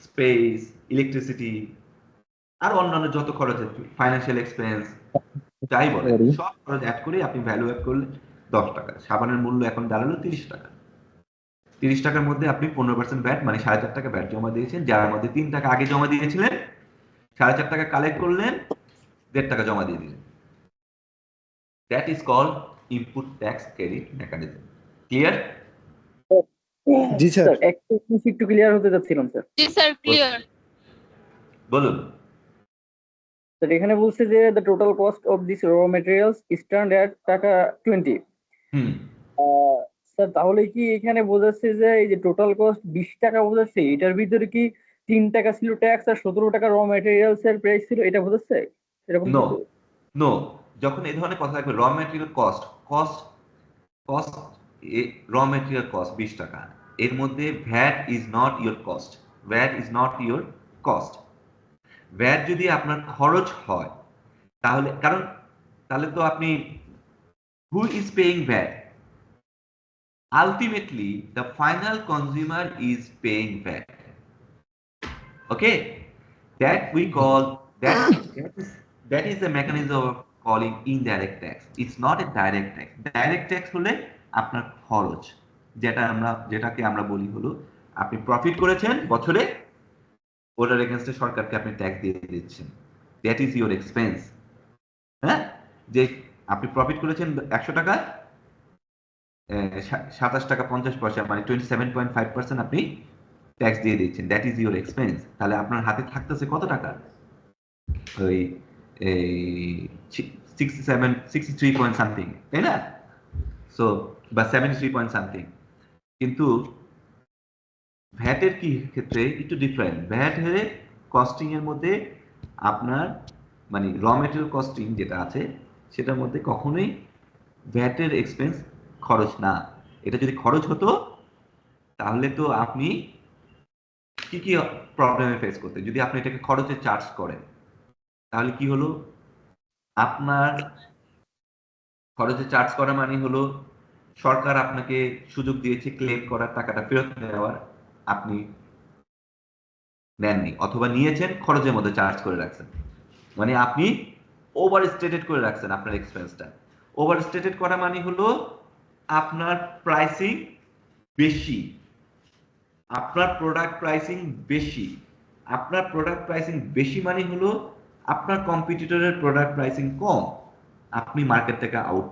স্পেস, ইলেকট্রিসিটি, আর অন্যান্য যত খরচ আছে, ফাইন্যান্সিয়াল এক্সপেন্স, যাই বলে সব খরচ অ্যাড করে আপনি ভ্যালু অ্যাড করলে 10 টাকা। সাবানের মূল্য এখন দাঁড়ালো 30 টাকা। 30 টাকার মধ্যে আপনি 15% ভ্যাট মানে 4.5 টাকা ভ্যাট জমা দিয়েছেন, যার মধ্যে 3 টাকা আগে জমা দিয়েছিলেন, 4.5 টাকা কালেক্ট করলেন, 1.5 টাকা জমা দিয়ে দিলেন। That is called input tax credit mechanism. Clear? জি স্যার। স্যার একটু একটু ক্লিয়ার হতে যাচ্ছিলাম স্যার। জি স্যার ক্লিয়ার। বলুন। স্যার এখানে বলছে যে the total cost of this raw materials stand at টাকা 20। হুম স্যার তাহলে কি এখানে বোঝাচ্ছে যে এই যে টোটাল কস্ট 20 টাকা বোঝাচ্ছে, এটার ভিতরে কি 3 টাকা ছিল ট্যাক্স আর 17 টাকা র ম্যাটেরিয়ালস এর প্রাইস ছিল, এটা বোঝাচ্ছে এরকম নো কিছু? নো, যখন এই ধরনের কথা থাকবে র ম্যাটেরিয়াল কস্ট কস্ট কস্ট র ম্যাটেরিয়াল কস্ট 20 টাকা, এর মধ্যে VAT is not your cost, VAT is not your cost. VAT যদি আপনার খরচ হয় তাহলে, কারণ তাহলে তো আপনি, who is paying VAT? ultimately the final consumer is paying VAT. Okay, that we call that is the mechanism of calling indirect tax. It's not a direct tax. Direct tax হলে আপনার খরচ, যেটাকে আমরা বলি হলো আপনি প্রফিট করেছেন বছরে, ওটার এগেইনস্টে সরকারকে আপনি ট্যাক্স দিয়ে দিচ্ছেন, দ্যাট ইজ ইওর এক্সপেন্স। হ্যাঁ, যে আপনি প্রফিট করেছেন 100 টাকা, 27 টাকা 50 পয়সা, মানে 27.5% আপনি ট্যাক্স দিয়ে দিচ্ছেন, দ্যাট ইজ ইওর এক্সপেন্স। তাহলে আপনার হাতে থাকতেছে কত টাকা? ওই 63 পয়েন্ট সামথিং, তাই না? সো বা 73 পয়েন্ট সামথিং। কিন্তু ভ্যাটের কি ক্ষেত্রে একটু ডিফারেন্ট। ভ্যাট হয়ে কস্টিং এর মধ্যে আপনার মানে র মেটেরিয়াল কস্টিং যেটা আছে সেটার মধ্যে কখনোই ভ্যাটের এক্সপেন্স খরচ না। এটা যদি খরচ হতো তাহলে তো আপনি কি কি প্রবলেমে ফেস করতে, যদি আপনি এটাকে খরচে চার্জ করেন তাহলে কি হলো, আপনার খরচে চার্জ করা মানে হলো সরকার আপনাকে সুযোগ দিয়েছে ক্লেম করার, টাকাটা ফেরত নেওয়ার, আপনি নেননি অথবা নিয়েছেন খরচের মধ্যে চার্জ করে রাখছেন, মানে আপনি ওভার স্টেটেড করে রাখছেন আপনার এক্সপেন্সটা। ওভার স্টেটেড করা মানে হলো আপনার প্রাইসিং বেশি, আপনার প্রোডাক্ট প্রাইসিং বেশি। আপনার প্রোডাক্ট প্রাইসিং বেশি মানে হলো আপনার কম্পিটিটরের প্রোডাক্ট প্রাইসিং কম, আপনি মার্কেট থেকে আউট,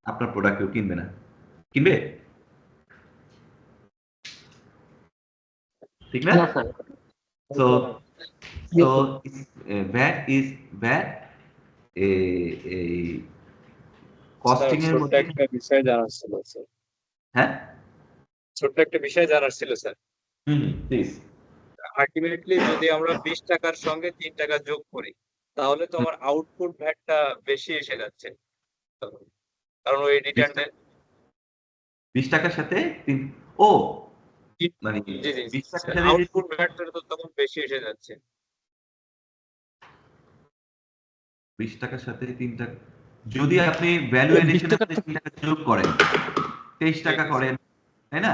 আপনার প্রোডাক্ট কেউ কিনবে না। কিনবে? ঠিক না? So so VAT is VAT এই কস্টিং এর মধ্যে একটা বিষয় জানার ছিল স্যার, হ্যাঁ ছোট্ট একটা বিষয় জানার ছিল স্যার। প্লিজ। আলটিমেটলি যদি আমরা 20 টাকার সঙ্গে 3 টাকা যোগ করি তাহলে তো আমার আউটপুট ভ্যাটটা বেশি এসে যাচ্ছে, কারণ ওই রিটার্নটা 20 টাকার সাথে ও মানে জি জি 20 টাকার সাথে আউটপুট ভ্যাটটা তো তখন বেশি এসে যাচ্ছে। 20 টাকার সাথে 3 টাকা, যদি আপনি ভ্যালু এডিশনের সাথে 3 টাকা যোগ করেন 23 টাকা করেন, তাই না?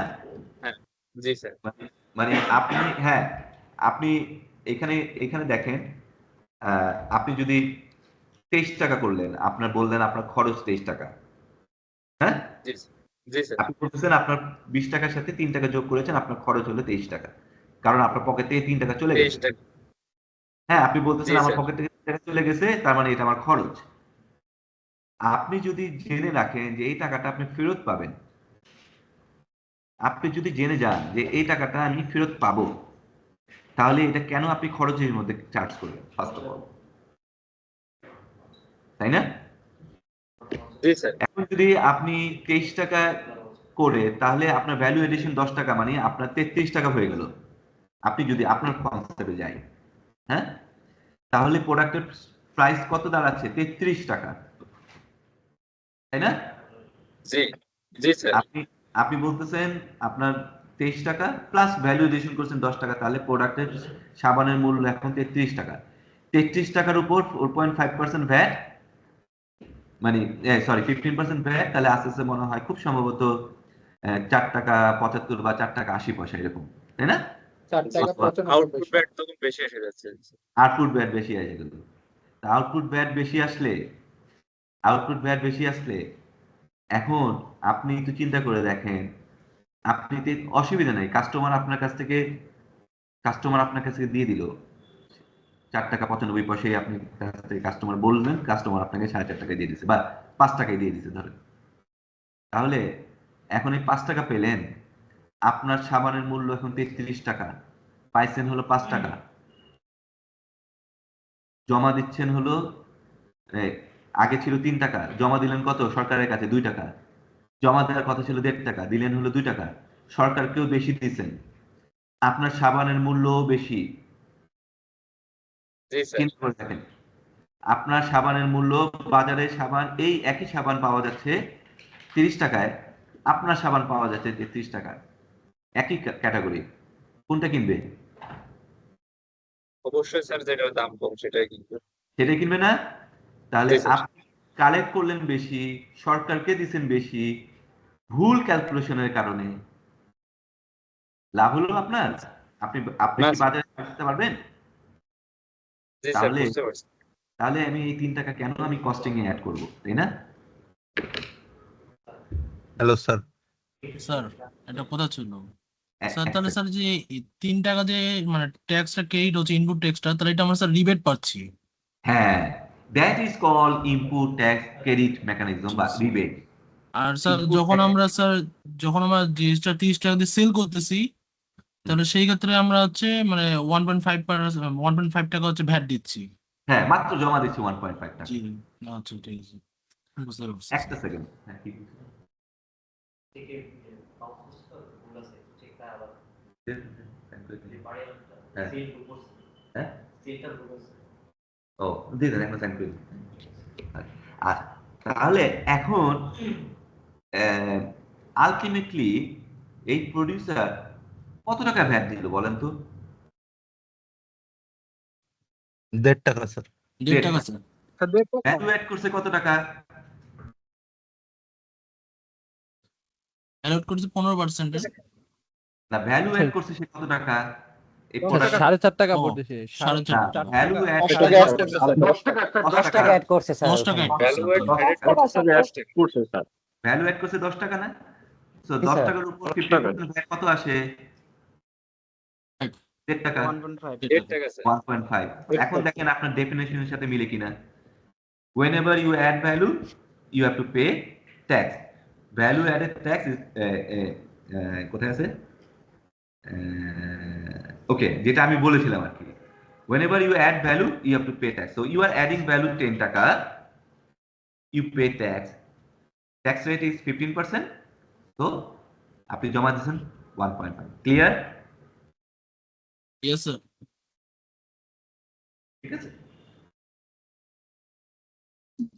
হ্যাঁ জি স্যার। মানে আপনি, হ্যাঁ আপনি এখানে এখানে দেখেন, আপনি যদি 23 টাকা করলেন, আপনার বললেন আপনার খরচ 23 টাকা, হ্যাঁ জি জি স্যার। আপনি বলতেছেন আপনার 20 টাকার সাথে 3 টাকা যোগ করেছেন, আপনার খরচ হলো 23 টাকা, কারণ আপনার পকেট থেকে 3 টাকা চলে 23 গেছে। টাকা। হ্যাঁ, আপনি বলতেছেন জি আমার স্যার। পকেট থেকে 3 টাকা চলে গেছে, তার মানে এটা আমার খরচ। আপনি যদি জেনে রাখেন যে এই টাকাটা আপনি ফেরত পাবেন, আপনি যদি জেনে যান যে এই টাকাটা আমি ফেরত পাবো, তাহলে এটা কেন আপনি খরচের মধ্যে চার্জ করবেন ফার্স্ট অফ অল, তাই না? জি স্যার। এখন যদি আপনি 23 টাকা করে, তাহলে আপনার ভ্যালু এডিশন 10 টাকা, মানে আপনার 33 টাকা হয়ে গেল। আপনি যদি আপনার কনসেপ্টে যাই, হ্যাঁ, তাহলে প্রোডাক্টের প্রাইস কত দাঁড়াচ্ছে? 33 টাকা, তাই না? জি জি স্যার। আপনি আপনি বলতেছেন আপনার 23 টাকা প্লাস ভ্যালু এডিশন করছেন 10 টাকা, তাহলে প্রোডাক্টের সাবানের মূল্য এখন 33 টাকা। 33 টাকার উপর 4.5% ভ্যাট, মানে সরি 15% ভ্যাট, তাহলে আস্তে আস্তে মনে হয় খুব সম্ভবত 4 টাকা 75 বা 4 টাকা 80 পয়সা এরকম, তাই না? আউটপুট ভ্যাট তখন বেশি এসে যাচ্ছে। আউটপুট ভ্যাট বেশি আসে গেল। আউটপুট ভ্যাট বেশি আসলে এখন আপনি একটু চিন্তা করে দেখেন, আপনি অসুবিধা নেই, কাস্টমার আপনার কাছ থেকে দিয়ে দিল 4 টাকা 95 পয়সায়, আপনি কাছ থেকে কাস্টমার বলবেন, কাস্টমার আপনাকে 4.5 টাকায় দিয়ে দিচ্ছে বা 5 টাকায় দিয়ে দিচ্ছে ধরেন, তাহলে এখন এই 5 টাকা পেলেন, আপনার সাবানের মূল্য এখন 33 টাকা, পাইছেন হলো 5 টাকা, জমা দিচ্ছেন হলো আগে ছিল 3 টাকা, জমা দিলেন কত সরকারের কাছে 2 টাকা, জমা দেওয়ার কথা ছিল 1.5 টাকা, দিলেন হলো 2 টাকা, সরকারকেও বেশি দিচ্ছেন, আপনার সাবানের মূল্যও বেশি। জি স্যার। চিন্তা করে দেখেন, আপনার সাবানের মূল্য, বাজারে সাবান এই একই সাবান পাওয়া যাচ্ছে 30 টাকায়, আপনার সাবান পাওয়া যাচ্ছে 33 টাকায়, একই ক্যাটাগরি, কোনটা কিনবে? অবশ্যই স্যার, যেটার দাম কম সেটাই কিন্তু। সেটাই কিনবে না? তাহলে জি স্যার। আপনি কালেক্ট করলেন বেশি, সরকারকে দিচ্ছেন বেশি, ভুল ক্যালকুলেশনের কারণে লাভ হলো আপনার? আপনি আপনি না কি স্যার। বাজারে আসতে পারবেন? জি স্যার, তাহলে বুঝতে পারছি। তাহলে আমি এই 3 টাকা কেন আমি কস্টিং এ অ্যাড করব, তাই না? Hello sir. স্যার এটা কথা ছিল স্যার, এক তাহলে second। স্যার যে এই 3 টাকা যে মানে ট্যাক্সটা ক্রেডিট হচ্ছে ইনপুট ট্যাক্সটা, তাহলে এটা আমরা স্যার রিবেট পাচ্ছি। হ্যাঁ, that is call input tax credit mechanism বা রিবেট। আর স্যার Input যখন tax- আমরা স্যার যখন আমরা জিনিসটা 30 টাকা দিয়ে সেল করতেছি, তাহলে সেই ক্ষেত্রে আমরা হচ্ছে মানে 1.5 টাকা হচ্ছে ভ্যাট দিচ্ছি। হ্যাঁ, মাত্র জমা দিচ্ছি 1.5 টাকা। জি, আচ্ছা ঠিক আছে, বুঝতে পারছি একটা সেকেন্ড। হ্যাঁ, কি বলছেন? হ্যাঁ। হ্যাঁ? ও, দিয়ে দেন, একটা সেকেন্ড করে দিন। আচ্ছা, তাহলে এখন আলটিমেটলি এই প্রডিউসার কত টাকা ভ্যাট দিল বলেন তো? 1.5 টাকা স্যার। 1.5 টাকা স্যার। ভ্যালু অ্যাড করছে কত টাকা? অ্যালট করছে 15%। না, ভ্যালু অ্যাড করছে সে কত টাকা? এই স্যার, প্রোডাক্ট 4.5 টাকা ও, পড়তেছে। 4.5 ভ্যালু অ্যাড 10 করে টাকা 10 টাকা 10 টাকা অ্যাড করছে স্যার 10 টাকা ওখানে। add ভ্যালু করছে। অ্যাড করছে 10 টাকা। ভ্যালু অ্যাড করছে 10 টাকা না? সো জি 10 স্যার। টাকার উপর 50% ভ্যাট কত আসে? 1.5 টাকা। 1.5 টাকা স্যার। 1.5। এখন দেখেন আপনার ডেফিনেশনের সাথে মিলে কিনা। Whenever you add value, you have to pay tax. Value added tax is কোথায় আছে? ওকে, যেটা আমি বলেছিলাম আর কি। Whenever you add value, you have to pay tax. So you are adding value 10 টাকা, you pay tax. Tax rate is 15%. So আপনি জমা দিয়েছেন 1.5. Clear? Yes sir. ঠিক আছে?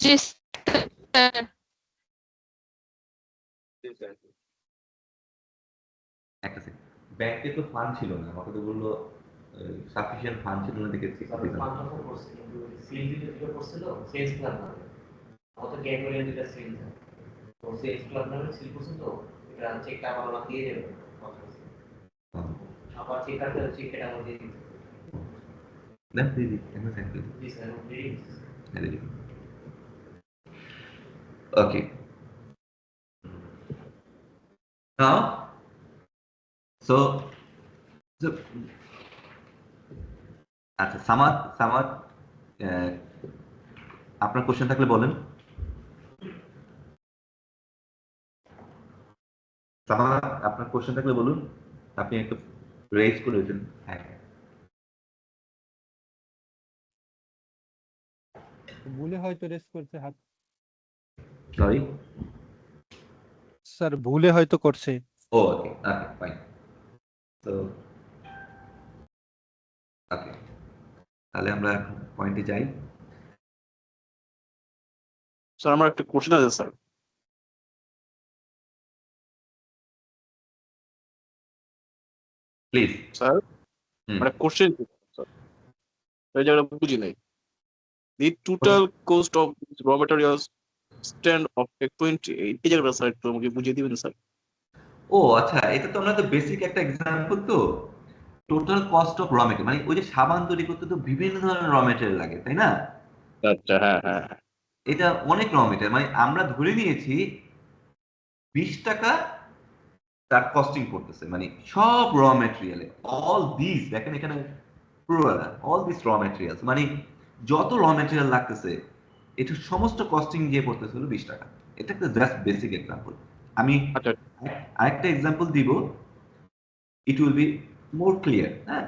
জি স্যার। জি স্যার। একটা সেকেন্ড, ব্যাংকে তো ফান্ড ছিল না, আমাকে তো বললো সাফিসিয়েন্ট ফান্ড ছিল না, দেখে চেক করে দিলাম। দেন দিদি, একটা সেকেন্ড দিদি। Okay. Now, so আচ্ছা, সামাদ আপনার কোশ্চেন থাকলে বলেন। সামাদ আপনার কোশ্চেন থাকলে বলুন, আপনি একটু রেজ করেছেন। হ্যাঁ, ভুলে হয়তো রেস করছে হাত। সরি। স্যার ভুলে হয়তো করছে। ও ওকে, ওকে ফাইন। তো ওকে, তাহলে আমরা পয়েন্টে যাই। স্যার আমার একটা কোশ্চেন আছে স্যার। প্লিজ স্যার মানে কোশ্চেন স্যার, এই জায়গাটা বুঝি নাই। দি টোটাল কস্ট অফ র ম্যাটেরিয়ালস স্ট্যান্ড অফ 20, এই জায়গাটা স্যার একটু আমাকে বুঝিয়ে দিবেন স্যার। ও আচ্ছা, এটা তো আমরা তো বেসিক একটা এক্সাম্পল। তো টোটাল কস্ট অফ র মেটেরিয়াল মানে ওই যে সাবান তৈরি করতে তো বিভিন্ন ধরনের র মেটেরিয়াল লাগে, তাই না? আচ্ছা, হ্যাঁ হ্যাঁ। এটা অনেক র মেটেরিয়াল, মানে আমরা ধরে নিয়েছি 20 টাকা তার কস্টিং করতেছে, মানে সব র মেটেরিয়ালে অল দিস, দেখেন এখানে অল দিস র মেটেরিয়ালস, মানে যত র মেটেরিয়াল লাগতেছে এটা সমস্ত কস্টিং গিয়ে পড়তেছে হলো 20 টাকা। এটা একটা জাস্ট বেসিক এক্সাম্পল। আমি আচ্ছা আরেকটা এক্সাম্পল দিব, it will be more clear. হ্যাঁ,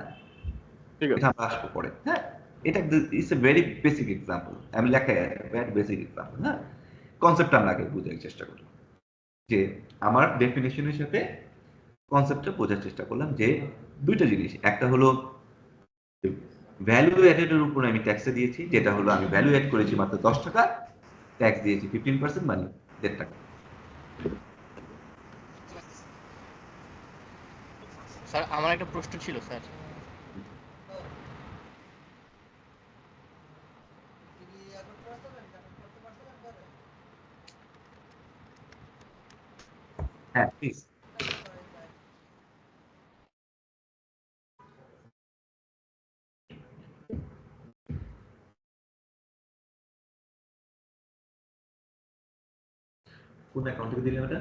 ঠিক আছে এটা আমরা আসবো পরে। হ্যাঁ, এটা it's a very basic example, আমি লেখা ভেরি বেসিক এক্সাম্পল। হ্যাঁ, কনসেপ্টটা আমরা আগে বোঝার চেষ্টা করি, যে আমার ডেফিনেশনের সাথে কনসেপ্টটা বোঝার চেষ্টা করলাম যে দুইটা জিনিস, একটা হলো ভ্যালু অ্যাডেড এর উপর আমি ট্যাক্সে দিয়েছি, যেটা হলো আমি ভ্যালু অ্যাড করেছি মাত্র 10 টাকা, ট্যাক্স দিয়েছি 15%, মানে 1.5 টাকা। স্যার আমার একটা প্রশ্ন ছিল স্যার। হ্যাঁ প্লিজ। কোন অ্যাকাউন্ট থেকে দিলেন ওটা?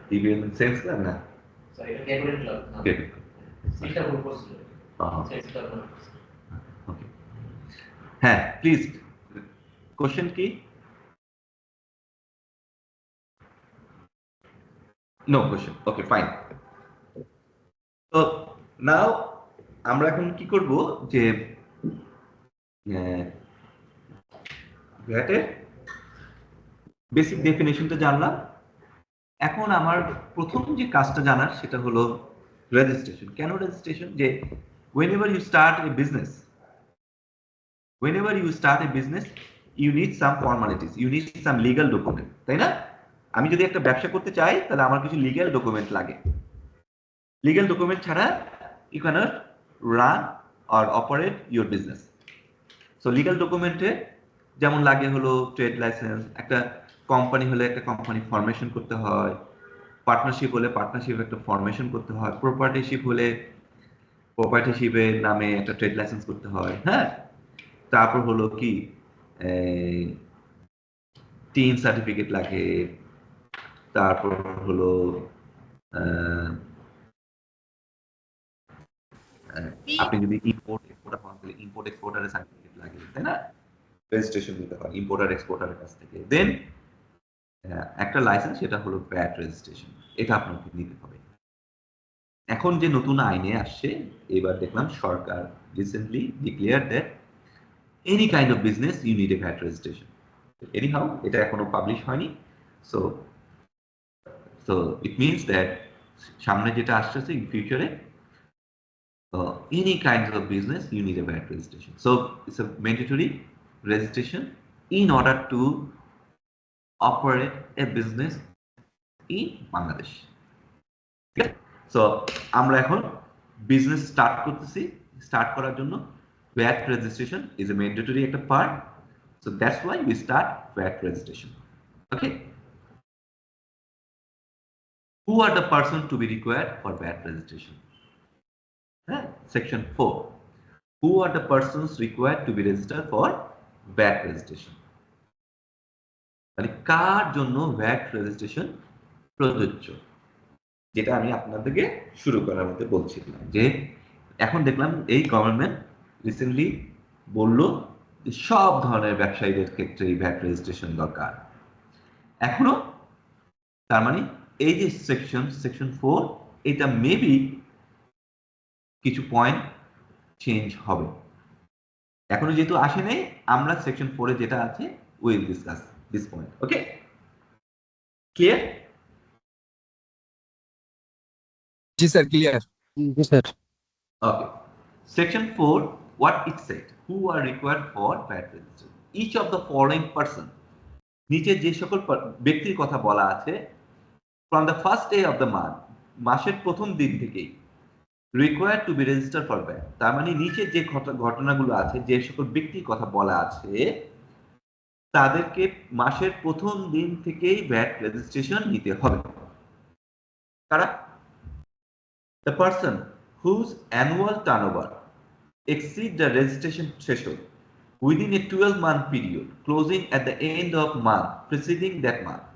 টিবিএল সেলস ক্লাব না? স্যার এটা ক্যাপিটাল ক্লাব না, সিটা ভুল করছিল। সেটা না। ওকে, হ্যাঁ প্লিজ, কোশ্চেন কি? No question, okay fine. তো নাও আমরা এখন কি করব, যে ভ্যাটের বেসিক ডেফিনেশনটা জানলাম। এখন আমার প্রথম যে কাজটা জানার সেটা হলো রেজিস্ট্রেশন। কেন রেজিস্ট্রেশন? যে whenever you start a business, you need some formalities, you need some legal document, তাই না? আমি যদি একটা ব্যবসা করতে চাই তাহলে আমার কিছু লিগ্যাল ডকুমেন্ট লাগে। লিগ্যাল ডকুমেন্ট ছাড়া you cannot run or operate your business. So legal ডকুমেন্টে যেমন লাগে হলো ট্রেড লাইসেন্স, একটা কোম্পানি হলে একটা কোম্পানি ফরমেশন করতে হয়, পার্টনারশিপ হলে পার্টনারশিপ একটা ফরমেশন করতে হয়, প্রপার্টিশিপ হলে প্রপার্টিশিপের নামে একটা ট্রেড লাইসেন্স করতে হয়। হ্যাঁ, তারপর হলো কি টিন সার্টিফিকেট লাগে, তারপর হলো আপনি যদি ইম্পোর্ট এক্সপোর্টার হন তাহলে ইম্পোর্ট এক্সপোর্টারের সার্টিফিকেট লাগে, তাই না? রেজিস্ট্রেশন নিতে হয় ইম্পোর্টার এক্সপোর্টারের কাছ থেকে। দেন একটা লাইসেন্স, সেটা হলো ভ্যাট রেজিস্ট্রেশন, এটা আপনাকে নিতে হবে। এখন যে নতুন আইনে আসছে, এবার দেখলাম সরকার recently declare that any kind of business you need a VAT registration. Anyhow এটা এখনো পাবলিশ হয়নি, সো ইট মিনস দ্যাট সামনে যেটা আসছে ইন ফিউচারে any kinds of business you need a VAT registration. So it's a mandatory registration in order to operate a business in Bangladesh. Okay? So আমরা এখন বিজনেস স্টার্ট করতেছি, স্টার্ট করার জন্য VAT registration is a mandatory একটা part. So that's why we start VAT registration. Okay? Who are the persons to be required for VAT registration? Section 4. Who are the persons required to be registered for VAT registration? মানে কার জন্য VAT registration প্রযোজ্য, যেটা আমি আপনাদেরকে শুরু করার মধ্যে বলছিলাম, যে এখন দেখলাম এই গভর্নমেন্ট রিসেন্টলি বললো যে সব ধরনের ব্যবসায়ীদের ক্ষেত্রে এই VAT registration দরকার। এখনো তার মানে এই যে সেকশন 4, এটা মেবি কিছু পয়েন্ট চেঞ্জ হবে। এখনো যেহেতু আসে নাই, আমরা সেকশন 4 এ যেটা আছে will discuss this point. Okay, clear? জি স্যার, ক্লিয়ার। জি sir. Okay. Section 4, what it said, who are required for VAT registration? Each of the following person, নিচে যে সকল ব্যক্তির কথা বলা আছে, from the first day of the month, মাসের প্রথম দিন থেকেই required to be registered for VAT. তার মানে নিচে যে ঘটনাগুলো আছে, যে সকল ব্যক্তির কথা বলা আছে, তাদেরকে মাসের প্রথম দিন থেকেই VAT registration নিতে হবে। কারা? The person whose annual turnover exceed the registration threshold within a 12-month period closing at the end of month preceding that month.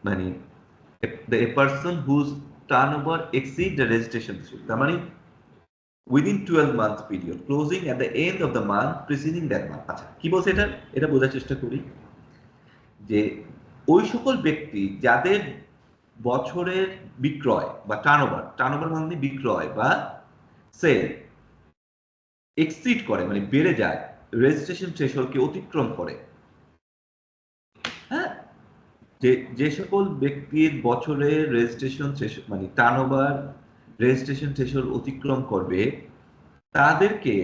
মানে a person whose turnover exceed the registration threshold, তার মানে within 12 month period closing at the end of the month preceding that month। আচ্ছা কি বলছে এটা বোঝার চেষ্টা করি যে ওই সকল ব্যক্তি যাদের বছরের বিক্রয় বা টার্নওভার মানে বিক্রয় বা সেল এক্সিড করে মানে বেড়ে যায় রেজিস্ট্রেশন থ্রেশহোল্ডকে অতিক্রম করে। হ্যাঁ, যে সকল ব্যক্তির বছরের রেজিস্ট্রেশন মানে টার্নওভার রেজিস্ট্রেশন থ্রেশহোল্ড অতিক্রম করবে তাদেরকে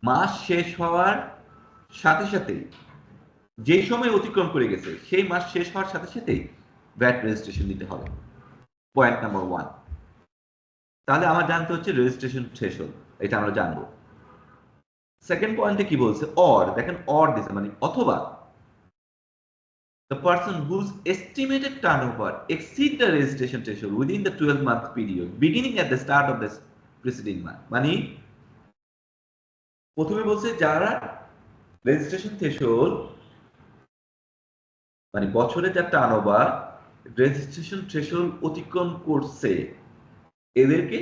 মাস শেষ হওয়ার সাথে সাথেই, যে সময় অতিক্রম করে গেছে সেই মাস শেষ হওয়ার সাথে সাথেই ভ্যাট রেজিস্ট্রেশন দিতে হবে। Point number 1। তাহলে আমার জানতে হচ্ছে রেজিস্ট্রেশন থ্রেশহোল্ড, এটা আমরা জানবো। সেকেন্ড পয়েন্টে কি বলছে? অর, দেখেন অর দিছে মানে অথবা the person whose estimated turnover exceed the registration threshold within the 12-month period beginning at the start of the preceding month। মানে প্রথমে বলছে যারা রেজিস্ট্রেশন থ্রেশহোল্ড মানে বছরে যা টার্নওভার রেজিস্ট্রেশন থ্রেশহোল্ড অতিক্রম করছে এদেরকে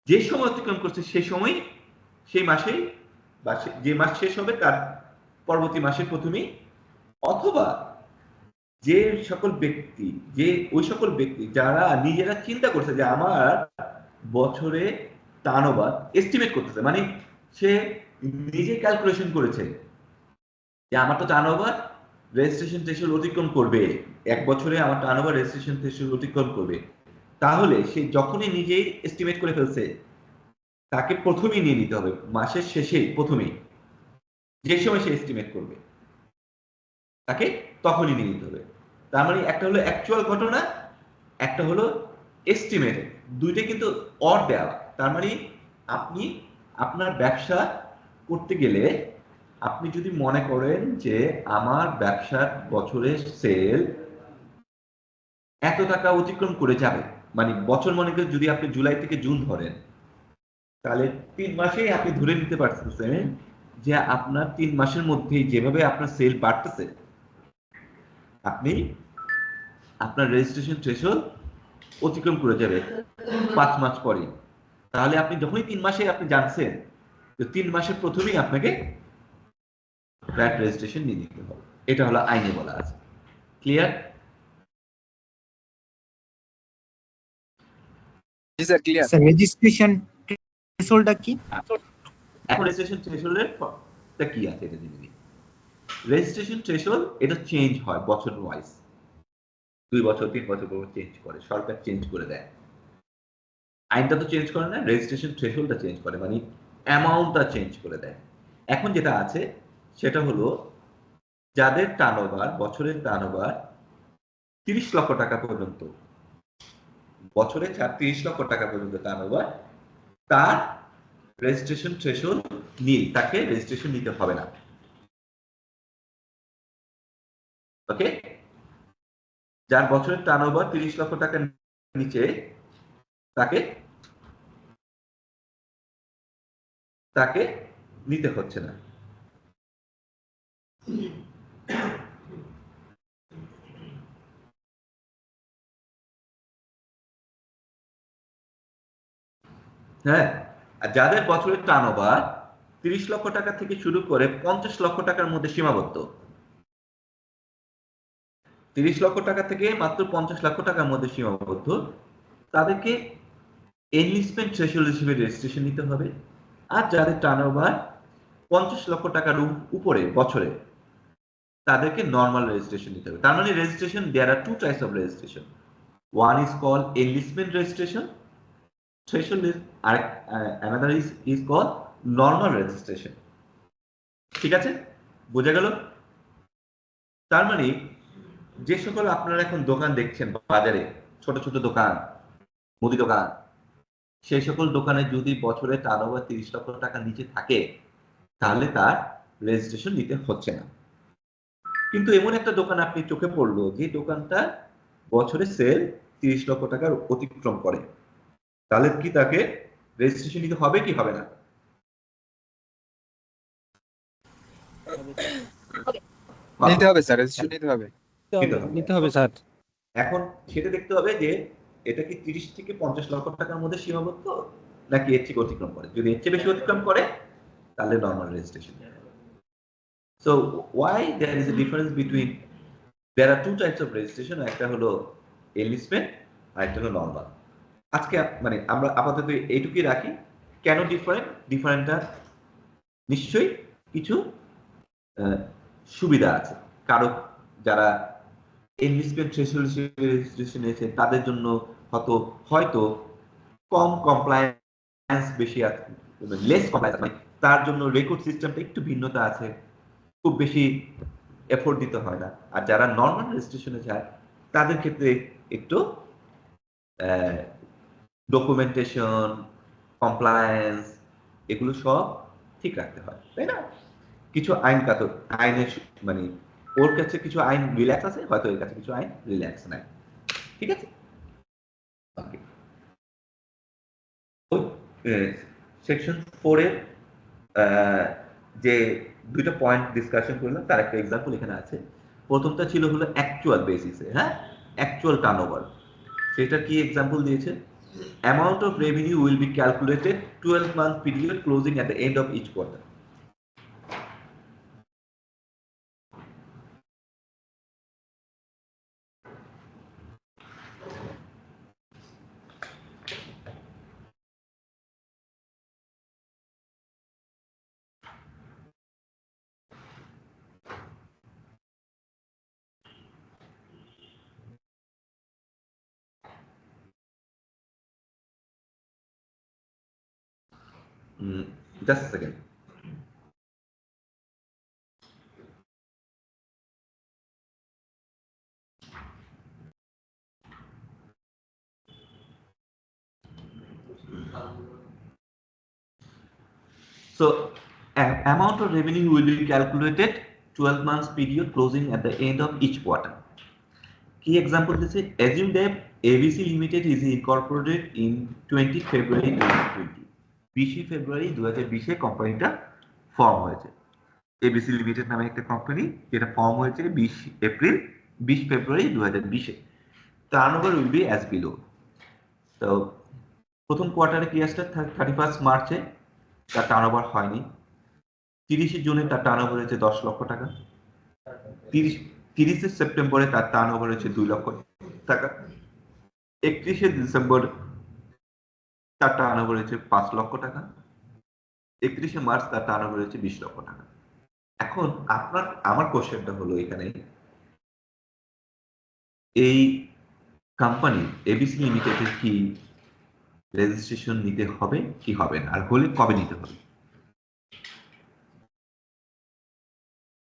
যে সময় অতিক্রম করছে সেই মাসেই বা যে মাস শেষ হবে তার পরবর্তী মাসের প্রথমেই, অথবা ওই সকল ব্যক্তি যারা নিজেরা চিন্তা করছে যে আমার বছরে টার্নওভার এস্টিমেট করতেছে, মানে সে নিজে ক্যালকুলেশন করেছে যে আমার তো টার্নওভার রেজিস্ট্রেশন থ্রেশহোল্ড অতিক্রম করবে, এক বছরে আমার টার্নওভার রেজিস্ট্রেশন থ্রেশহোল্ড অতিক্রম করবে, তাহলে সে যখনই নিজেই এস্টিমেট করে ফেলছে তাকে প্রথমেই নিয়ে নিতে হবে, মাসের শেষেই প্রথমেই যে সময় সে এস্টিমেট করবে তাকে তখনই নিয়ে নিতে হবে। তার মানে একটা হলো অ্যাকচুয়াল ঘটনা, একটা হলো এস্টিমেটেড, দুইটাই কিন্তু অর দেওয়া। তার মানে আপনি আপনার ব্যবসা করতে গেলে আপনি যদি মনে করেন যে আমার ব্যবসার বছরের সেল এত টাকা অতিক্রম করে যাবে, মানে বছর মনে করে যদি আপনি জুলাই থেকে জুন ধরেন তাহলে 3 মাসেই আপনি ধরে নিতে পারতেছেন যে আপনার 3 মাসের মধ্যে যেভাবে আপনার সেল বাড়তেছে আপনি আপনার রেজিস্ট্রেশন থ্রেশহোল্ড অতিক্রম করে যাবে 5 মাস পরে। তাহলে আপনি যখনই 3 মাসে আপনি জানছেন যে 3 মাসের প্রথমেই আপনাকে ভ্যাট রেজিস্ট্রেশন নিয়ে নিতে হবে, এটা হলো আইনে বলা আছে। ক্লিয়ার? জি স্যার ক্লিয়ার। স্যার রেজিস্ট্রেশন থ্রেশহোল্ডটা কি? এখন রেজিস্ট্রেশন থ্রেশহোল্ডটা কি আছে এটা জেনে নিন। রেজিস্ট্রেশন থ্রেশহোল্ড এটা চেঞ্জ হয় বছর ওয়াইজ, 2 বছর 3 বছর পর চেঞ্জ করে, সরকার চেঞ্জ করে দেয়। আইনটা তো চেঞ্জ করে না, রেজিস্ট্রেশন থ্রেশহোল্ডটা চেঞ্জ করে, মানে অ্যামাউন্টটা চেঞ্জ করে দেয়। এখন যেটা আছে সেটা হলো যাদের টার্নওভার বছরের টার্নওভার 30 লক্ষ টাকা পর্যন্ত, বছরে 30 লক্ষ টাকা পর্যন্ত টার্নওভার, তার রেজিস্ট্রেশন থ্রেশহোল্ড নীল, তাকে রেজিস্ট্রেশন নিতে হবে না। ওকে, যার বছরের টার্নওভার 30 লক্ষ টাকার নিচে তাকে নিতে হচ্ছে না। হ্যাঁ, আর যাদের বছরের টার্নওভার 30 লক্ষ টাকা থেকে শুরু করে 50 লক্ষ টাকার মধ্যে সীমাবদ্ধ, 30 লক্ষ টাকা থেকে মাত্র 50 লক্ষ টাকার মধ্যে সীমাবদ্ধ, তাদেরকে এনলিস্টমেন্ট থ্রেশহোল্ড হিসেবে রেজিস্ট্রেশন নিতে হবে। আর যাদের টার্নওভার 50 লক্ষ টাকার উপরে বছরে, তাদেরকে নর্মাল রেজিস্ট্রেশন নিতে হবে। তার মানে registration, there are 2 types of registration, one is called enlistment registration threshold is another is called normal registration। ঠিক আছে, বোঝা গেল? তার মানে যে সকল আপনারা এখন দোকান দেখছেন বাজারে, ছোট ছোট দোকান, মুদি দোকান, সেই সকল দোকানে যদি বছরে টার্নওভার 30 লক্ষ টাকার নিচে থাকে তাহলে তার রেজিস্ট্রেশন নিতে হচ্ছে না। কিন্তু এমন একটা দোকান আপনি চোখে পড়লো যে দোকানটা বছরে সেল 30 লক্ষ টাকার অতিক্রম করে, তাহলে কি তাকে রেজিস্ট্রেশন নিতে হবে কি হবে না? নিতে হবে স্যার, রেজিস্ট্রেশন নিতে হবে। নিতে হবে স্যার। এখন সেটা দেখতে হবে যে এটা কি 30 থেকে 50 লক্ষ টাকার মধ্যে সীমাবদ্ধ নাকি এর থেকে অতিক্রম করে? যদি এর চেয়ে বেশি অতিক্রম করে তাহলে normal registration. So why there is a difference between, there are two types of registration, একটা হলো এনলিস্টমেন্ট আর একটা হলো নর্মাল। আজকে মানে আমরা আপাতত এইটুকুই রাখি। কেন ডিফারেন্টটা নিশ্চয়ই কিছু সুবিধা আছে। কারো যারা এনলিস্টমেন্ট থ্রেশহোল্ড রেজিস্ট্রেশন নিয়েছে তাদের জন্য হয়তো কম কমপ্লায়েন্স বেশি আছে, লেস কমপ্লায়েন্স, মানে তার জন্য রেকর্ড সিস্টেমটা একটু ভিন্নতা আছে, খুব বেশি এফোর্ট দিতে হয় না। আর যারা নর্মাল রেজিস্ট্রেশনে যায় তাদের ক্ষেত্রে একটু ডকুমেন্টেশন, কমপ্লায়েন্স এগুলো সব ঠিক রাখতে হয়, তাই না? কিছু আইনের মানে ওর কাছে কিছু আইন রিল্যাক্স আছে, হয়তো এর কাছে কিছু আইন রিল্যাক্স নাই, ঠিক আছে? ওকে, সেকশন 4 এর যে দুইটা পয়েন্ট ডিসকাশন করলাম তার একটা এক্সাম্পল এখানে আছে। প্রথমটা ছিল হলো অ্যাকচুয়াল বেসিসে, হ্যাঁ, অ্যাকচুয়াল টার্নওভার। সেটা কি এক্সাম্পল দিয়েছে? Amount of revenue will be calculated 12 month period closing at the end of each quarter. Just a second. So, amount of revenue will be calculated 12 months period closing at the end of each quarter. Key example this is, assume that ABC Limited is incorporated in 20 February 2020. 20 February 2020 কোম্পানিটা ফর্ম হয়েছে। ABC Limited নামে একটা কোম্পানি, যেটা ফর্ম হয়েছে 20 ফেব্রুয়ারি 2020। Turnover will be as below. তো প্রথম কোয়ার্টারে কি আসছে 31 মার্চে তার টার্নওভার হয়নি। 30 জুনে তার টার্নওভার হয়েছে 10 লক্ষ টাকা। 30 সেপ্টেম্বরে তার টার্নওভার হয়েছে 2 লক্ষ টাকা। 31 ডিসেম্বর তার টার্নওভার হয়েছে 5 লক্ষ টাকা। 31 মার্চ তার টার্নওভার হয়েছে 20 লক্ষ টাকা। এখন আমার কোশ্চেনটা হলো এখানে, এই কোম্পানি এবিসি লিমিটেডের কি রেজিস্ট্রেশন নিতে হবে কি হবে না, আর হলে কবে নিতে হবে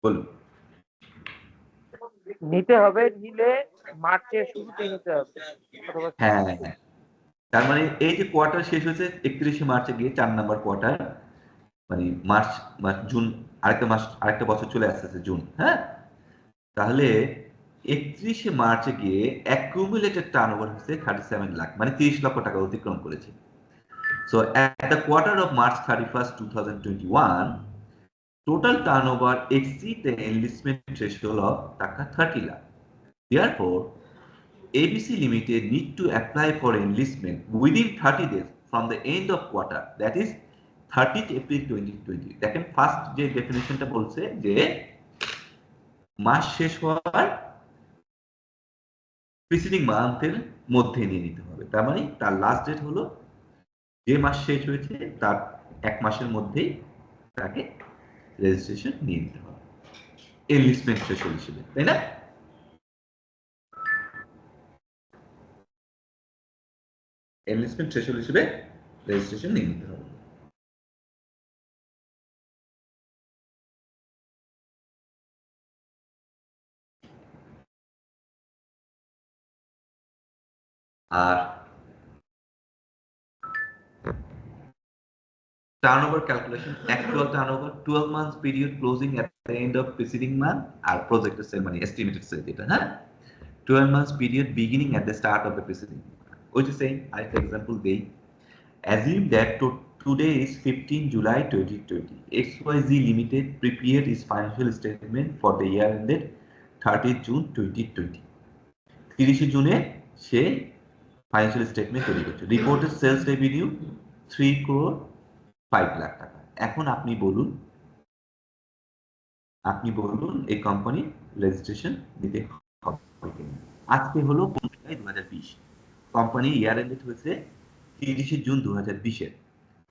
বলুন? নিতে হবে, নিলে মার্চের শুরুতে নিতে হবে। হ্যাঁ, তার মানে এই যে কোয়ার্টার শেষ হয়েছে 31 মার্চে গিয়ে 4 নাম্বার কোয়ার্টার, মানে মার্চ জুন, আরেকটা বছর চলে আসতেছে জুন, হ্যাঁ? তাহলে 31 মার্চে গিয়ে অ্যাকুমুলেটেড টার্নওভার হচ্ছে 37 লাখ, মানে 30 লক্ষ টাকা অতিক্রম করেছে। So at the quarter of March 31st 2021 total turnover exceed the enlistment threshold of taka 30 lakh. Therefore, ABC Limited need to apply for enlistment within 30 days from the end of quarter, that is 30th April 2020. দেখেন ফার্স্ট যে ডেফিনিশনটা বলছে যে মাস শেষ হওয়ার প্রিসিডিং মান্থের মধ্যে নিয়ে নিতে হবে। তার মানে তার লাস্ট ডেট হলো যে মাস শেষ হয়েছে তার 1 মাসের মধ্যেই তাকে রেজিস্ট্রেশন নিয়ে নিতে হবে এনলিস্টমেন্ট থ্রেশহোল্ড হিসেবে, তাই না? এনলিস্টমেন্ট থ্রেশহোল্ড হিসেবে রেজিস্ট্রেশন নিয়ে নিতে হবে। আর turnover calculation, actual turnover 12 months period closing at the end of preceding month, R projected sale মানে estimated sale যেটা, হ্যাঁ, 12 months period beginning at the start of the preceding month. Which is saying, I have example দেই, assume that today is 15 July 2020. XYZ Limited prepared its financial statement for the year ended 30th June 2020. 30 জুনে সে ফাইন্যান্সিয়াল স্টেটমেন্ট তৈরি করছে। রিপোর্টেড সেলস রেভিনিউ 3,05,00,000 টাকা। এখন আপনি বলুন এই কোম্পানি রেজিস্ট্রেশন দিতে হবে কিনা। আজকে হলো 15/2020, কোম্পানি ইয়ার এন্ডেড হয়েছে 30 জুন 2020-এর।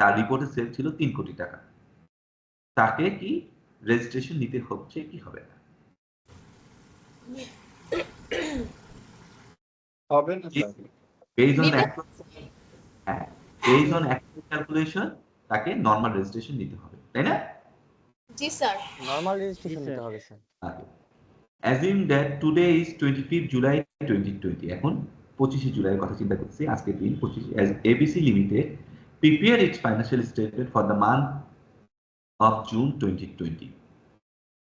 তার রিপোর্টের সেল ছিল 3 কোটি টাকা। তাকে কি রেজিস্ট্রেশন নিতে হচ্ছে কি হবে না? হবে না sir. Based on actual calculation তাকে নরমাল রেজিস্ট্রেশন নিতে হবে, তাই না? জি স্যার। নরমাল রেজিস্ট্রেশন নিতে হবে sir. Assume that today is 25th July 2020, এখন 25 জুলাইয়ের কথা চিন্তা করছি, আজকে দিন 25, as ABC Limited prepare its financial statement for the month of June 2020,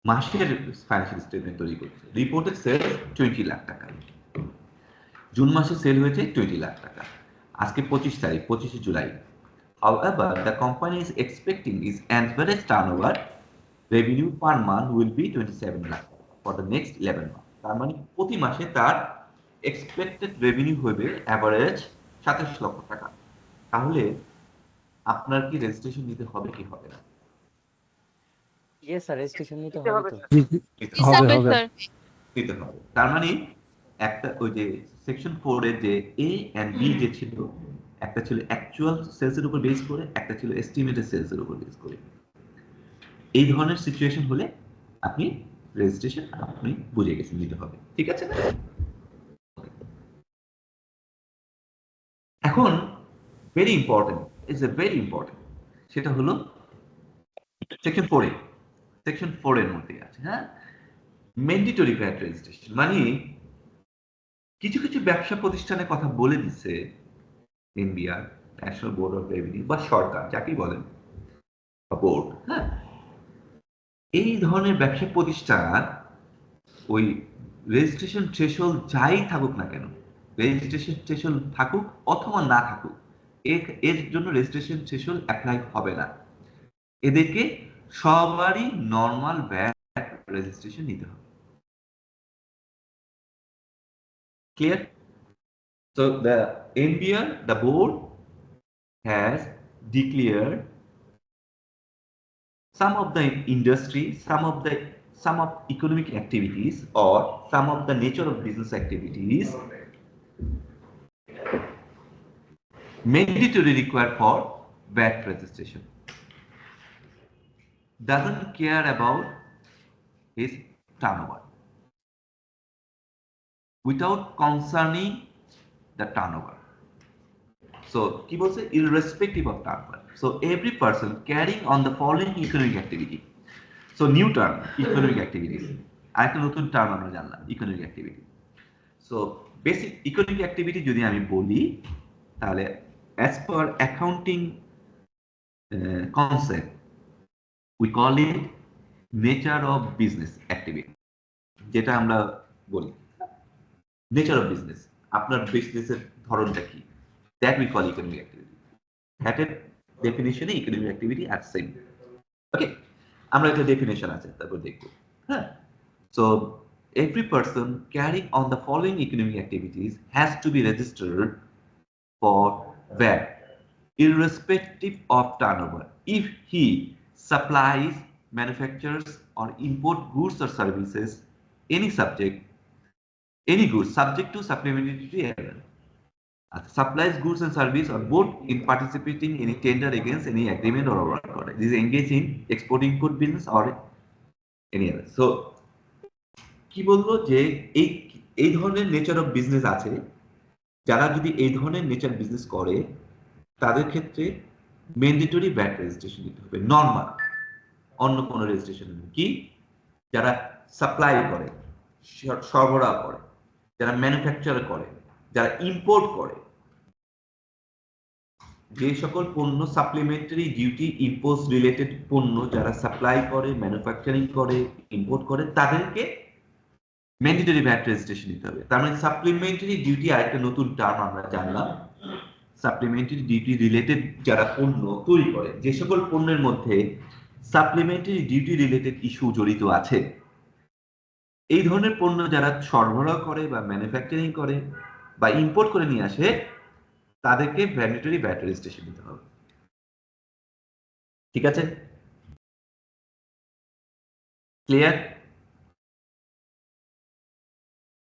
মাসের ফাইন্যান্সিয়াল স্টেটমেন্ট তৈরি করছে। রিপোর্টেড সেল 20 লাখ টাকা, জুন মাসে সেল হয়েছে 20 লাখ টাকা, আজকে 25 July. However, the company is expecting its average turnover revenue per month will be 27 lakh for the next 11 months. তার মানে প্রতি মাসে তার এক্সপেক্টেড রেভিনিউ হবে অ্যাভারেজ 27 লক্ষ টাকা। তাহলে আপনার কি রেজিস্ট্রেশন নিতে হবে কি হবে না? ইয়েস স্যার, রেজিস্ট্রেশন নিতে হবে তো। হবে হবে। নিতে হবে। তার মানে একটা ওই যে সেকশন 4 এর যে এ এন্ড বি যে ছিল, একটা ছিল অ্যাকচুয়াল সেলস এর উপর বেস করে, একটা ছিল এস্টিমেটেড সেলস এর উপর বেস করে। এই ধরনের সিচুয়েশন হলে আপনি রেজিস্ট্রেশন আপনি বুঝে গেছেন নিতে হবে, ঠিক আছে না? এখন very important, is a very important, সেটা হলো সেকশন 4 এর মধ্যে আছে, হ্যাঁ, ম্যান্ডেটরি ভ্যাট রেজিস্ট্রেশন। মানে কিছু কিছু ব্যবসা প্রতিষ্ঠানের কথা বলে দিচ্ছে NBR, national Board of revenue বা সরকার যাকেই বলেন বোর্ড, হ্যাঁ, এই ধরনের ব্যবসা প্রতিষ্ঠান ওই রেজিস্ট্রেশন থ্রেশহোল্ড যাই থাকুক না কেন, রেজিস্ট্রেশন থ্রেশহোল্ড থাকুক অথবা না থাকুক, এর জন্য রেজিস্ট্রেশন থ্রেশহোল্ড অ্যাপ্লাই হবে না। এদেরকে সবারই নরমাল ভ্যাট রেজিস্ট্রেশন নিতে হবে। Clear? So the NBR, the board has declared some of the industry, some of economic activities or some of the nature of business activities mandatory required for VAT registration. Doesn't care about his turnover without concerning the turnover. So কি বলছে, irrespective of turnover. So every person carrying on the following economic activity. So new term, economic activities. আরেকটা নতুন টার্ম আমরা জানলাম, economic activity. So basic economic activity যদি আমি বলি তাহলে as per accounting concept we call it nature of business activity, যেটা আমরা বলি নেচার অফ বিজনেস, আপনার বিজনেসের ধরনটা কি, that we call economic activity. দ্যাটের ডেফিনিশনে economic activity are same. Okay, আমরা একটা ডেফিনেশন আছে তারপর দেখব, হ্যাঁ। So every person carrying on the following economic activities has to be registered for VAT irrespective of turnover if he supplies, manufactures or import goods or services any goods subject to supplementary duty supplies goods and service or both in participating in any tender against any agreement or work order. This is engaged in export import business or any other. So কি বলবো যে এই ধরনের নেচার অফ বিজনেস আছে, যারা যদি এই ধরনের নেচার বিজনেস করে তাদের ক্ষেত্রে ম্যান্ডেটরি ভ্যাট রেজিস্ট্রেশন দিতে হবে, নরমাল, অন্য কোনো রেজিস্ট্রেশন নেই। কি, যারা সাপ্লাই করে, সরবরাহ করে, যারা ম্যানুফ্যাকচার করে, যারা ইম্পোর্ট করে, যে সকল পণ্য সাপ্লিমেন্টারি ডিউটি ইম্পোজ রিলেটেড পণ্য যারা সাপ্লাই করে, ম্যানুফ্যাকচারিং করে, ইম্পোর্ট করে, তাদেরকে ম্যান্ডেটরি ভ্যাট রেজিস্ট্রেশন নিতে হবে। তার মানে সাপ্লিমেন্টারি ডিউটি আরেকটা নতুন টার্ম আমরা জানলাম। সাপ্লিমেন্টারি ডিউটি রিলেটেড যারা পণ্য তৈরি করে, যে সকল পণ্যের মধ্যে সাপ্লিমেন্টারি ডিউটি রিলেটেড ইস্যু জড়িত আছে, এই ধরনের পণ্য যারা সরবরাহ করে বা ম্যানুফ্যাকচারিং করে বা ইম্পোর্ট করে নিয়ে আসে, তাদেরকে ম্যান্ডেটরি ভ্যাট রেজিস্ট্রেশন দিতে হবে। ঠিক আছে, ক্লিয়ার?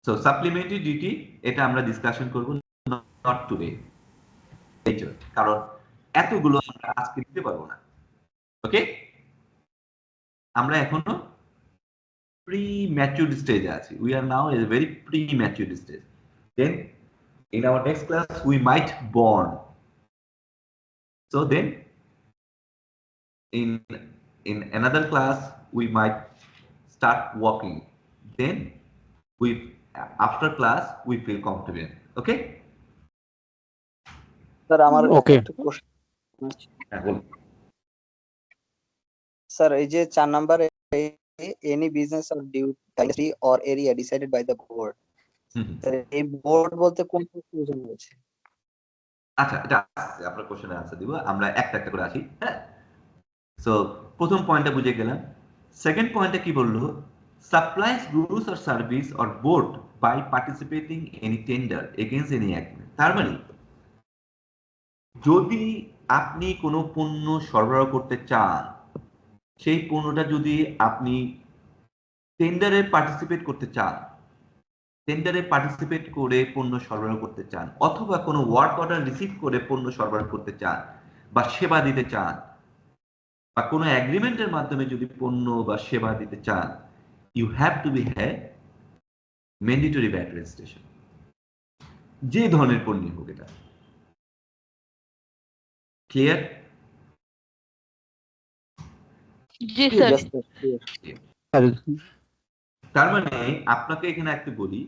সো সাপ্লিমেন্টারি ডিউটি এটা আমরা ডিসকাশন করব নট টুডে, কারণ এতগুলো আমরা আজকে দিতে পারবো না। ওকে, আমরা এখনো pre-matured stage আছি। We are now in a very pre-matured stage. Then in our next class we might born. So then in another class we might start walking. Then we after class we feel confident. Okay? Sir আমার Okay. একটা question আছে। হ্যাঁ, বলুন। স্যার এই যে 4 নম্বরে any business or duty or area decided by the board, hmm, hmm. এই বোর্ড বলতে কোন প্রয়োজন রয়েছে? আচ্ছা, এটা আসছে, আপনার কোশ্চেনের আনসার দিব, আমরা একটা একটা করে আসি। হ্যাঁ, সো প্রথম পয়েন্টটা বুঝে গেলাম। সেকেন্ড পয়েন্টটা কি বললো? Supplies goods or service or both by participating any tender against any agreement. তার মানে যদি আপনি কোনো পণ্য সরবরাহ করতে চান, সেই পণ্যটা যদি আপনি টেন্ডারে পার্টিসিপেট করতে চান, টেন্ডারে পার্টিসিপেট করে পণ্য সরবরাহ করতে চান, অথবা কোনো ওয়ার্ক অর্ডার রিসিভ করে পণ্য সরবরাহ করতে চান বা সেবা দিতে চান, বা কোনো এগ্রিমেন্টের মাধ্যমে যদি পণ্য বা সেবা দিতে চান, you have to be have mandatory VAT registration, যে ধরনের পণ্য হোক। এটা ক্লিয়ার? জি স্যার। Yes, sir, clear. তার মানে আপনাকে এখানে একটু বলি,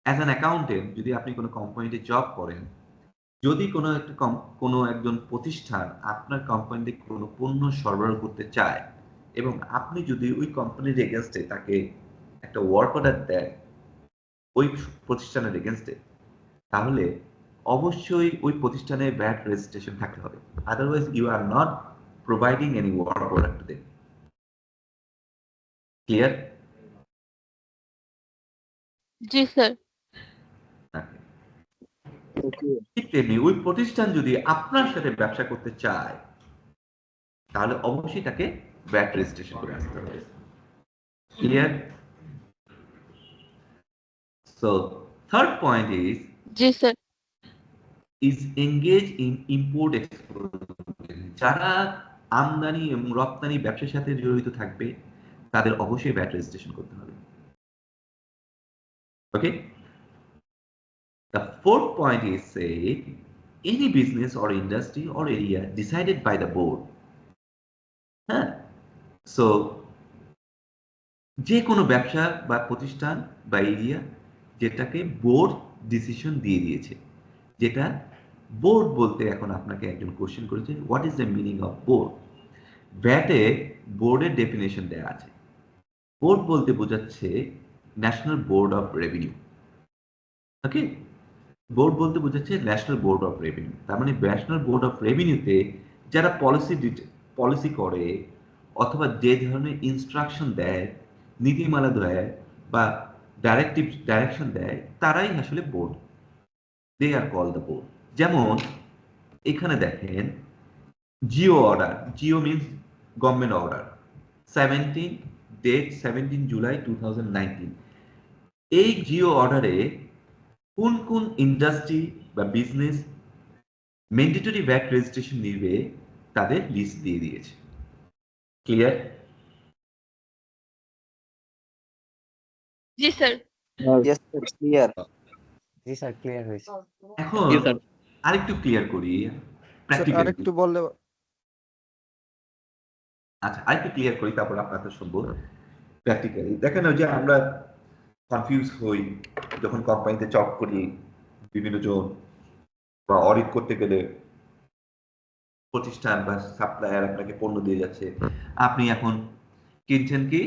অ্যাজ অ্যান অ্যাকাউন্টেন্ট যদি আপনি কোনো কোম্পানিতে জব করেন, যদি কোনো একজন প্রতিষ্ঠান আপনার কোম্পানিতে কোনো পণ্য সরবরাহ করতে চায় এবং আপনি যদি ওই কোম্পানির এগেনস্টে তাকে একটা ওয়ার্ক অর্ডার দেন ওই প্রতিষ্ঠানের এগেনস্টে, তাহলে অবশ্যই ওই প্রতিষ্ঠানের ভ্যাট রেজিস্ট্রেশন থাকতে হবে। Otherwise you are not providing any work order to them. Clear? জি স্যার। ঠিক তেমনি ওই প্রতিষ্ঠান যদি আপনার সাথে ব্যবসা করতে চায়, তাহলে অবশ্যই তাকে ভ্যাট রেজিস্ট্রেশন করে আসতে হবে। Clear? So third point G sir. is engage in import export. যারা আমদানি এবং রপ্তানি ব্যবসার সাথে জড়িত থাকবে তাদের অবশ্যই ভ্যাট রেজিস্ট্রেশন করতে হবে। ওকে, the fourth point is say any business or industry or area decided by the board. হ্যাঁ, সো যে কোনো ব্যবসা বা প্রতিষ্ঠান বা এরিয়া যেটাকে বোর্ড ডিসিশন দিয়ে দিয়েছে, যেটা বোর্ড বলতে এখন আপনাকে একজন কোশ্চেন করেছে what is the meaning of board. ভ্যাটে বোর্ডের ডেফিনেশন দেওয়া আছে। বোর্ড বলতে বোঝাচ্ছে National Board of Revenue. Okay, board বলতে বোঝাচ্ছে ন্যাশনাল বোর্ড অফ রেভিনিউ। তার মানে ন্যাশনাল বোর্ড অফ রেভিনিউতে যারা পলিসি করে অথবা যে ধরনের ইনস্ট্রাকশন দেয়, নীতিমালা দেয় বা ডাইরেকশন দেয়, তারাই আসলে board. They are call the board. যেমন এখানে দেখেন GO order, GO means government order 17 date 17 July 2019। এই জিও অর্ডারে কোন কোন ইন্ডাস্ট্রি বা বিজনেস ম্যান্ডেটরি ভ্যাট রেজিস্ট্রেশন নিবে তাদের লিস্ট দিয়ে দিয়েছে। ক্লিয়ার? জি স্যার। Yes, sir, clear. জি স্যার, ক্লিয়ার হয়েছে। এখন Yes, sir. আরেকটু ক্লিয়ার করি প্র্যাকটিক্যালি। আরেকটু বললে আচ্ছা, আরেকটু ক্লিয়ার করি, তারপর আপনাদের শুনবো প্র্যাকটিক্যালি। দেখেন ওই যে আমরা কনফিউজ হই যখন কোম্পানিতে জব করি, বিভিন্ন জন বা অডিট করতে গেলে প্রতিষ্ঠান বা সাপ্লায়ার আপনাকে পণ্য দিয়ে যাচ্ছে, আপনি এখন কিনছেন কি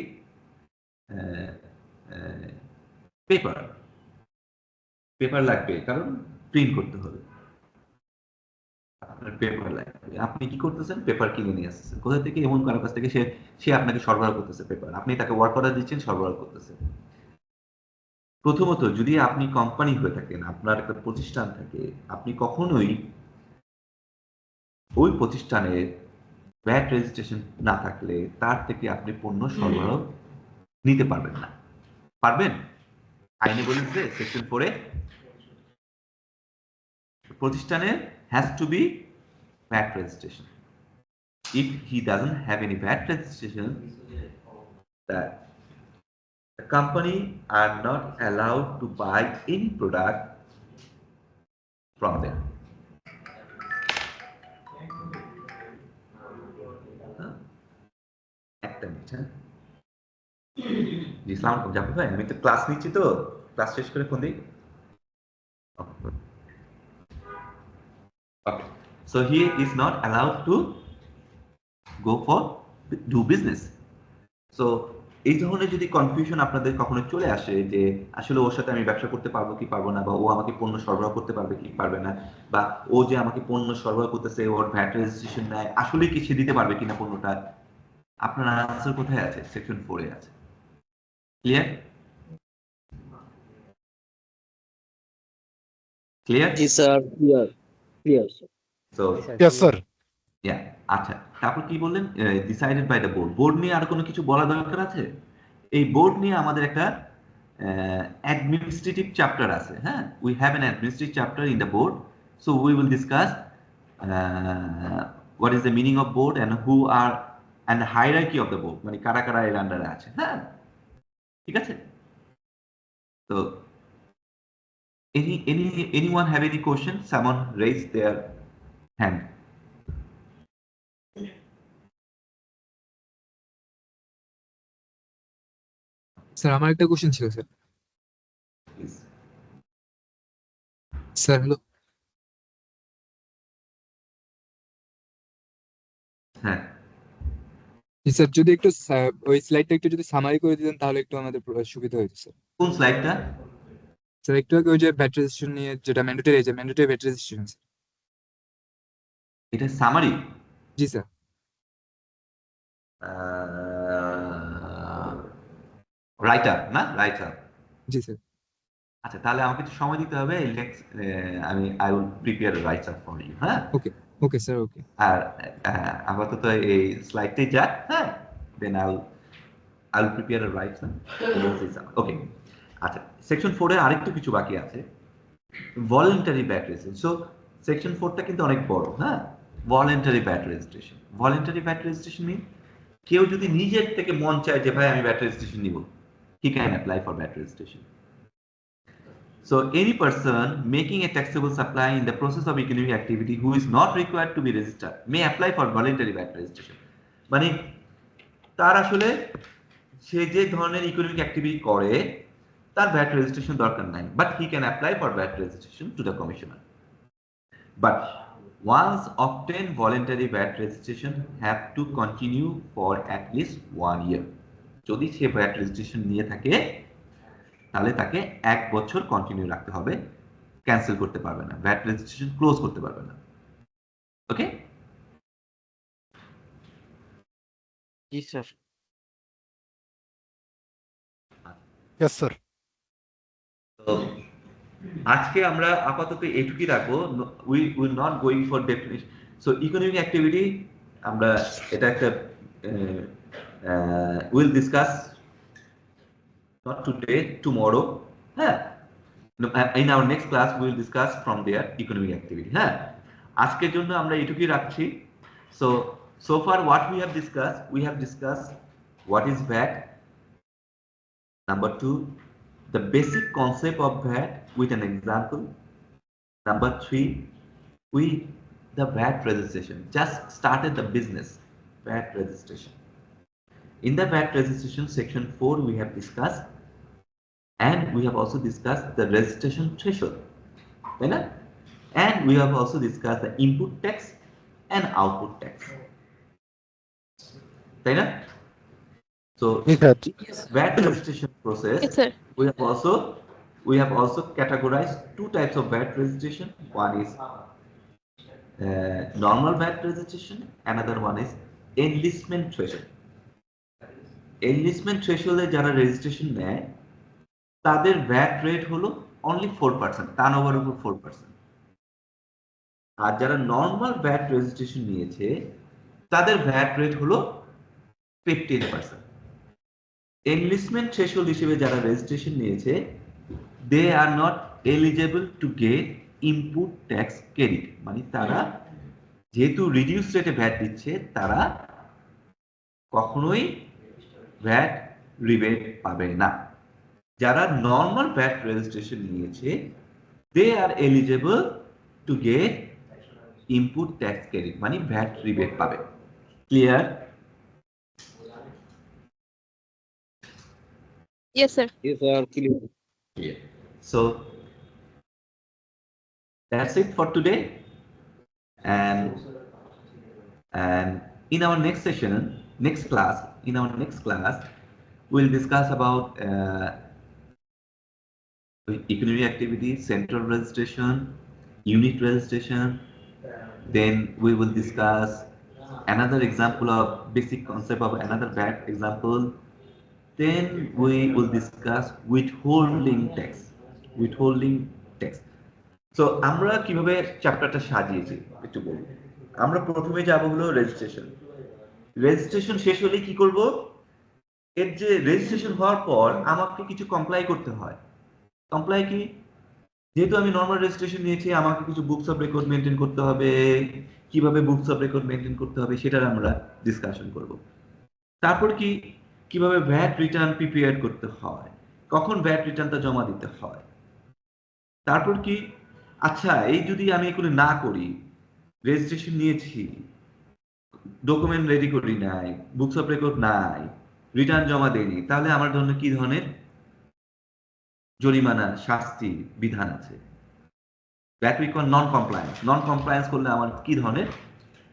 পেপার লাগবে, কারণ প্রিন্ট করতে হবে, আপনার পেপার লাগবে। আপনি কি করতেছেন? পেপার কিনে নিয়ে আসছেন। কোথা থেকে? এমন কারোর কাছ থেকে সে আপনাকে সরবরাহ করতেছে পেপার, আপনি তাকে ওয়ার্ক অর্ডার দিচ্ছেন, সরবরাহ করতেছে। প্রথমত যদি আপনি কোম্পানি হয়ে থাকেন, আপনার একটা প্রতিষ্ঠান থাকে, আপনি কখনোই ওই প্রতিষ্ঠানের ভ্যাট রেজিস্ট্রেশন না থাকলে তার থেকে আপনি পণ্য সরবরাহ নিতে পারবেন না। পারবেন? আইনে বলেছে সেকশন 4-এ প্রতিষ্ঠানের has to be VAT registration. If he doesn't have any VAT registration, the company are not allowed to buy any product from them. একটা মিনিট, হ্যাঁ জি সালাম আলাইকুম জাফর ভাই, আমি তো ক্লাস নিচ্ছি, তো ক্লাস শেষ করে ফোন দিই। Okay. So he is not allowed to go for do business. So এই ধরনের যদি কনফিউশন আপনাদের কখনো চলে আসে যে আসলে ওর সাথে আমি ব্যবসা করতে পারবো কি পারবো না, বা ও আমাকে পণ্য সরবরাহ করতে পারবে কি পারবে না, বা ও যে আমাকে পণ্য সরবরাহ করতেছে ওর ভ্যাট রেজিস্ট্রেশন নেয়, আসলে কি সে দিতে পারবে কিনা পণ্যটা, আপনার আনসার কোথায় আছে? সেকশন 4-এ আছে। ক্লিয়ার? ক্লিয়ার? জি sir, clear clear sir. So Yes, sir. yeah, আচ্ছা তারপর কি বললেন? Decided by the board. Board নিয়ে আর কোনো কিছু বলা দরকার আছে? এই বোর্ড নিয়ে আমাদের একটা অ্যাডমিনিস্ট্রেটিভ চ্যাপ্টার আছে। হ্যাঁ, we have an administrative chapter in the board. So we will discuss what is the meaning of board and who are and hierarchy of the board, মানে কারা কারা এর আন্ডারে আছে। হ্যাঁ, ঠিক আছে। তো anyone have any question? Someone raise their hand. Sir আমার একটা কোশ্চেন ছিল স্যার। Please. স্যার হ্যালো, হ্যাঁ, স্যার যদি একটু ওই স্লাইডটা একটু যদি সামারি করে দিতেন তাহলে একটু আমাদের সুবিধা হতো স্যার। কোন স্লাইডটা? স্যার একটু আগে ওই যে ভ্যাট রেজিস্ট্রেশন নিয়ে যেটা ম্যান্ডেটরি ভ্যাট রেজিস্ট্রেশন। এটা সামারি? জি স্যার। রাইটার না? রাইটার। জি স্যার। আচ্ছা তাহলে আমাকে একটু সময় দিতে হবে। আমি I will prepare writer for you. হ্যাঁ, ওকে ওকে স্যার ওকে। আর আপাতত এই স্লাইডটাই যাক। হ্যাঁ, then I will prepare a writer. Okay, আচ্ছা সেকশন 4 এর আরেকটু কিছু বাকি আছে, voluntary VAT registration. So section 4টা কিন্তু অনেক বড়। হ্যাঁ, voluntary VAT registration. Voluntary VAT registration mean কেউ যদি নিজের থেকে মন চায় যে ভাই আমি ভ্যাট রেজিস্ট্রেশন নিব, he can apply for VAT registration. So any person making a taxable supply in the process of economic activity who is not required to be registered may apply for voluntary VAT registration. মানে তার আসলে সে যে ধরনের ইকোনমিক অ্যাক্টিভিটি করে তার VAT registration দরকার নাই, but he can apply for VAT registration to the commissioner. But once obtained, voluntary VAT registration have to continue for at least 1 year. যদি সে ভ্যাট রেজিস্ট্রেশন নিয়ে থাকে তাহলে তাকে 1 বছর কন্টিনিউ রাখতে হবে, ক্যান্সেল করতে পারবে না, ভ্যাট রেজিস্ট্রেশন ক্লোজ করতে পারবে না। ওকে? জি স্যার। Yes, sir. তো আজকে আমরা আপাতত এটুকুই রাখবো। We will not going for definition. So economic activity আমরা এটা একটা will discuss not today, tomorrow. In our next class we will discuss from their economic activity. আজকের জন্য আমরা এটুকুই রাখছি। So far what we have discussed what is VAT, number 2 the basic concept of VAT with an example, number 3 the VAT registration, just started the business, VAT registration. In the VAT registration section 4 we have discussed, and we have also discussed the registration threshold, right? And we have also discussed the input tax and output tax, right? So VAT registration process, Yes, sir. we have also categorized 2 types of VAT registration. One is normal VAT registration, another one is enlistment threshold. Enlistment threshold এ যারা রেজিস্ট্রেশন নেয় তাদের ভ্যাট রেট হলো অনলি 4%, টার্নওভার উপর 4%। আর যারা নর্মাল ভ্যাট রেজিস্ট্রেশন নিয়েছে তাদের ভ্যাট রেট হলো 15%। এনলিস্টমেন্ট থ্রেশহোল্ড হিসেবে যারা রেজিস্ট্রেশন নিয়েছে they are not eligible to get input tax credit, মানে তারা যেহেতু রিডিউস রেটে ভ্যাট দিচ্ছে তারা কখনোই ভ্যাট রিবেট পাবে না। যারা নর্মাল ভ্যাট রেজিস্ট্রেশন নিয়েছে they are eligible to get input tax credit, মানে ভ্যাট রিবেট পাবে। Clear? Yes, sir. Yes, sir. Clear. Yeah. So that's it for today, and in our next session, next class, we'll discuss about economic activity, central registration, unit registration. Then we will discuss another example of basic concept of another VAT example. Then we will discuss withholding tax. So আমরা কিভাবে চ্যাপ্টারটা সাজিয়েছি একটু বলি। আমরা প্রথমে যাব হলো রেজিস্ট্রেশন শেষ হলে কি করব, এর যে রেজিস্ট্রেশন হওয়ার পর আমাকে কিছু কমপ্লাই করতে হয়। কমপ্লাই কি? যেহেতু আমি নর্মাল রেজিস্ট্রেশন নিয়েছি আমাকে কিছু বুকস অফ রেকর্ড মেনটেন করতে হবে। কিভাবে বুকস অফ রেকর্ড মেনটেন করতে হবে সেটার আমরা ডিসকাশন করব। তারপর কি, কিভাবে ভ্যাট রিটার্ন প্রিপেয়ার করতে হয়, কখন ভ্যাট রিটার্নটা জমা দিতে হয়। তারপর কি, আচ্ছা এই যদি আমি এগুলো না করি, রেজিস্ট্রেশন নিয়েছি, ডকুমেন্ট রেডি করি নাই, বুকস অফ রেকর্ড নাই, রিটার্ন জমা দেয়নি, তাহলে আমার জন্য কি ধরনের জরিমানা শাস্তি বিধান আছে। That we call non compliance করলে আমার কি ধরনের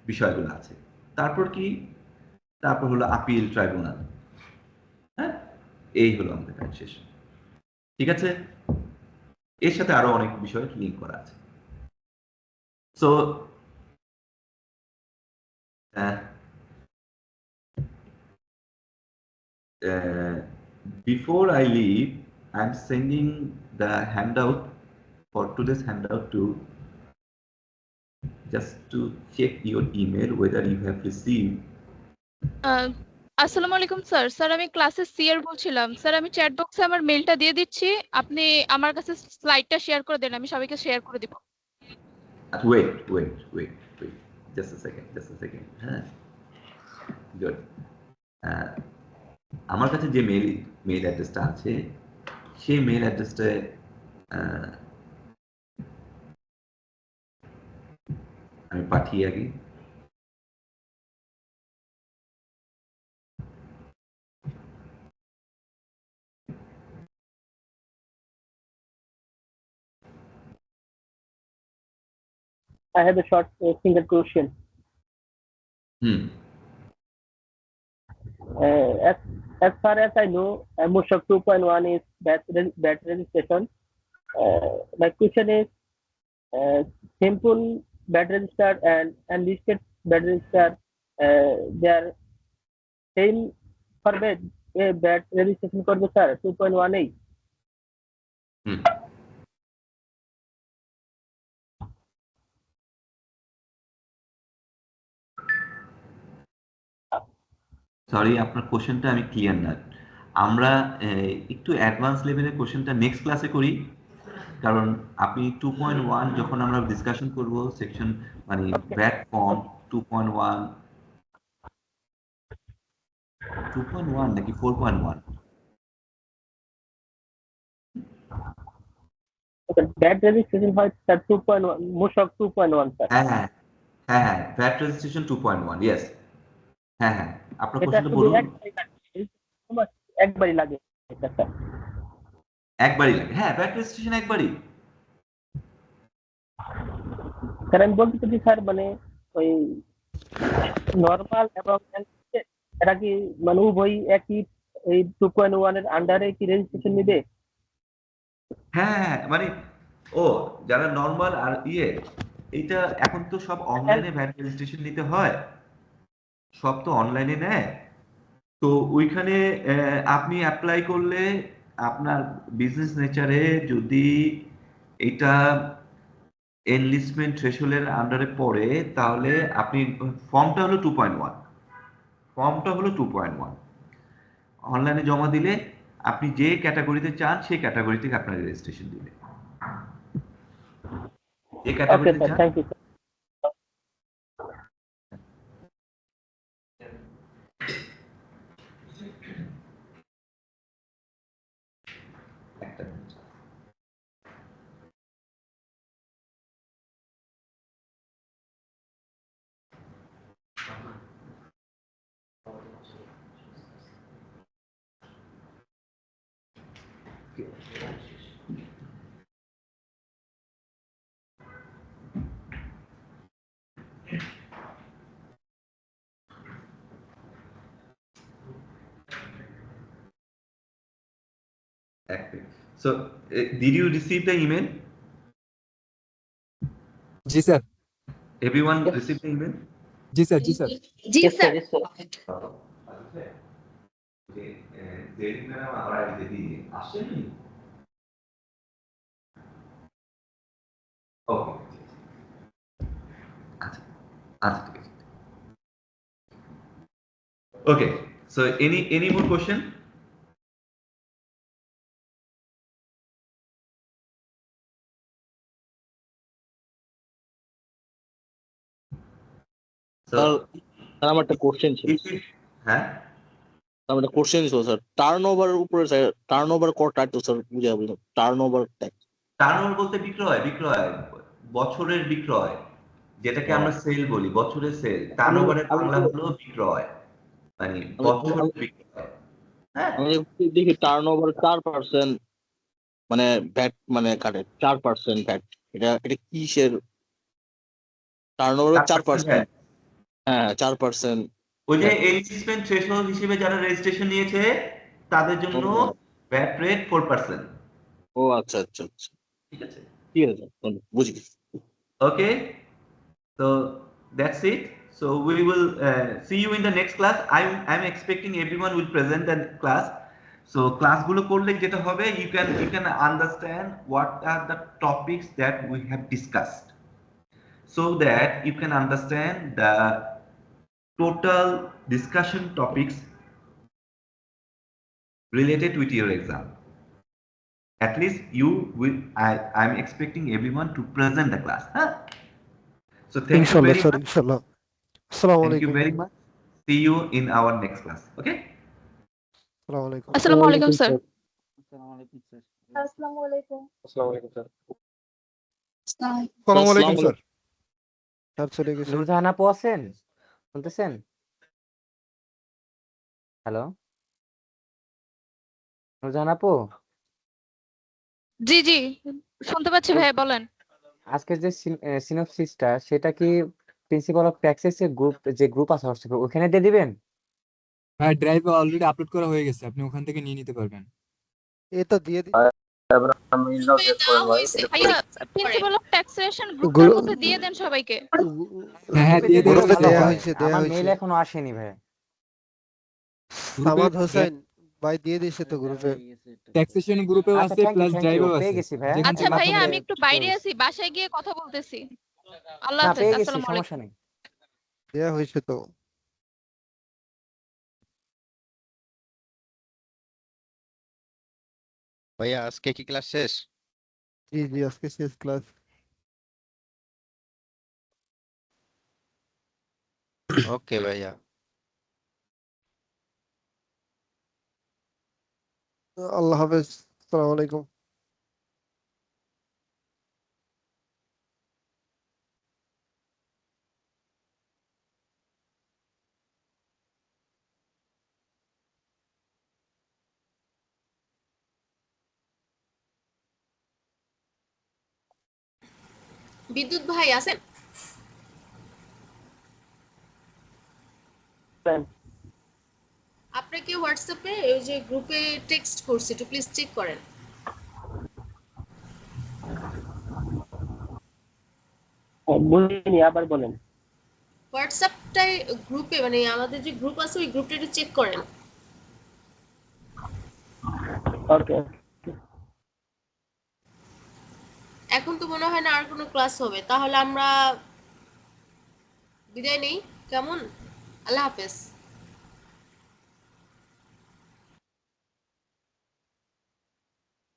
বিষয়গুলো আছে। তারপর কি, তারপর হলো আপিল ট্রাইব্যুনাল। হ্যাঁ, এই হলো আমাদের কাজ শেষ। ঠিক আছে, এর সাথে আরো অনেক বিষয় লিঙ্ক করা আছে। So before I leave, I'm sending the handout for today's handout to just to check your email whether you have received. আসসালামু আলাইকুম স্যার। স্যার আমি ক্লাসে সি এর বলছিলাম। স্যার আমি চ্যাট বক্সে আমার মেলটা দিয়ে দিচ্ছি, আপনি আমার কাছে স্লাইডটা শেয়ার করে দেন, আমি সবাইকে শেয়ার করে দিব। Wait. Just a second. হ্যাঁ, গুড। আমার কাছে যে মেইল অ্যাড্রেসটা আছে সেই মেইল অ্যাড্রেসটা আমি পাঠিয়ে আগে। I have a short single question. As far as I know, MOSHAP 2.1 is VAT registration. My question is, simple VAT register and unlisted VAT register, they are same for VAT registration করবে স্যার 2.1 এই? সরি, আপনার কোশ্চেনটা আমি ক্লিয়ার না। আমরা একটু অ্যাডভান্স লেভেলের কোশ্চেনটা নেক্সট ক্লাসে করি, কারণ আপনি 2.1 যখন আমরা ডিসকাশন করব সেকশন মানে ভ্যাট ফর্ম 2.1 নাকি 4.1? VAT registration হয় স্যার 2.1, MOSHAP 2.1 স্যার। হ্যাঁ, ভ্যাট রেজিস্ট্রেশন 2.1, ইয়েস। হ্যাঁ, আপনার এটা কোশ্চেনটা শুধু বলুন। একবারই লাগে এটা স্যার? একবারই লাগে, হ্যাঁ, ভ্যাট রেজিস্ট্রেশন একবারই। স্যার আমি বলতে চাইছি স্যার, মানে ওই নরমাল এবং এরা কি মানে উভয় একই এই 2.1 এর আন্ডারে কি রেজিস্ট্রেশন নিবে? হ্যাঁ, মানে যারা নরমাল আর এইটা এখন তো সব অনলাইনে ভ্যাট রেজিস্ট্রেশন নিতে হয়, সব তো অনলাইনে নেয়। তো ওইখানে আপনি অ্যাপ্লাই করলে আপনার বিজনেস নেচারে যদি এটা এনলিস্টমেন্ট থ্রেশহোল্ডের আন্ডারে পড়ে তাহলে আপনি ফর্মটা হলো 2.1, ফর্মটা হলো 2.1 অনলাইনে জমা দিলে আপনি যে ক্যাটাগরিতে চান সেই ক্যাটাগরি থেকে আপনার রেজিস্ট্রেশন দিবে। যে Okay, ক্যাটাগরিতে sir. চান Thank you, sir. একটা minute. So, did you receive the email? G sir, Everyone Yes. received the email? G sir, জি sir. Yes, sir. Yes, sir. Okay, so any more question? So, sir আমার একটা কোশ্চেন ছিল হ্যাঁ আমার একটা কোশ্চেন ছিল স্যার, টার্নওভারের উপরে স্যার টার্নওভার কত তো স্যার বুঝে বলুন, টার্নওভার ট্যাক্স। টার্নওভার বলতে বিক্রয় বছরের বিক্রয়, যেটাকে আমরা সেল বলি, বছরের সেল। টার্নওভারের বাংলা হলো বিক্রয়, মানে বছরের বিক্রয়। হ্যাঁ, আমি দেখি টার্নওভার 4% মানে ভ্যাট মানে কাটে 4% ভ্যাট, এটা কিসের টার্নওভার 4%? হ্যাঁ 4%। ওই যে এনলিস্টমেন্ট থ্রেশহোল্ড হিসেবে যারা রেজিস্ট্রেশন নিয়েছে তাদের জন্য ভ্যাট রেট 4%। ও আচ্ছা আচ্ছা আচ্ছা, ঠিক আছে, ঠিক আছে স্যার, বুঝি গেছি। okay, so that's it. So we will see you in the next class. I'm expecting everyone will present the class. So class গুলো করলে যেটা হবে, you can understand what are the topics that we have discussed, so that you can understand the total discussion topics related with your exam. At least you will, I'm expecting everyone to present the class, huh? So thank you ইনশাল্লাহ very স্যার, much. ইনশাল্লাহ। আসসালামু Thank you আলাইকুম। very much. See you in our next class. Okay? আসসালামু আলাইকুম। আসসালামু আলাইকুম স্যার। Assalamu alaikum, sir. আসসালামু আলাইকুম। আসসালামু আলাইকুম স্যার। আসসালামু আলাইকুম স্যার। স্যার চলে গেছে। নুরজাহান আপু আছেন? শুনতেছেন? হ্যালো, নুরজাহান আপু, জি জি, শুনতে পাচ্ছি ভাই, বলেন। আজকের যে সিনপসিসটা সেটা কি প্রিন্সিপাল অফ ট্যাক্সেস এর গ্রুপ আছে হোয়াটসঅ্যাপে, ওখানে দিয়ে দিবেন? হ্যাঁ, ড্রাইভে অলরেডি আপলোড করা হয়ে গেছে, আপনি ওখান থেকে নিয়ে নিতে পারবেন। এটা দিয়ে দিন। ভাইয়া, প্রিন্সিপাল অফ ট্যাক্সেশন গ্রুপটার মধ্যে দিয়ে দেন সবাইকে। হ্যাঁ হ্যাঁ, দিয়ে দেওয়া গ্রুপে হয়েছে। দেয়া হয়েছে, দেয়া আমার হয়েছে। মেইল এখনো আসেনি ভাই। সামাদ হোসেন ভাই দিয়ে দিয়েছে তো গ্রুপে। ট্যাক্সেশন গ্রুপেও আচ্ছা, আছে থ্যাংক ইউ, প্লাস ড্রাইভেও পেয়ে আছে, গেছি ভাইয়া। যেখান আচ্ছা থেকে ভাইয়া, আপনাদের আমি একটু বাইরে আছি, বাসায় গিয়ে কথা বলতেছি। আল্লাহ না, হাফেজ, পেয়ে গেছি, আসসালামু আলাইকুম। সমস্যা নেই। দেয়া হয়েছে তো। ভাইয়া আজকে কি ক্লাস শেষ? জি জি, আজকে শেষ ক্লাস। ওকে ভাইয়া। আল্লাহ হাফেজ, আসসালামু আলাইকুম। বিদ্যুৎ ভাই আছেন? আপনাকে হোয়াটসঅ্যাপে ওই যে গ্রুপে টেক্সট করছি, একটু প্লিজ চেক করেন। বুঝিনি, আবার বলেন। হোয়াটসঅ্যাপটাই গ্রুপে, মানে আমাদের যে গ্রুপ আছে ওই গ্রুপটা একটু চেক করেন। ওকে এখন তো মনে হয় না আর কোনো ক্লাস হবে, তাহলে আমরা বিদায় নেই, কেমন? আল্লাহ হাফেজ।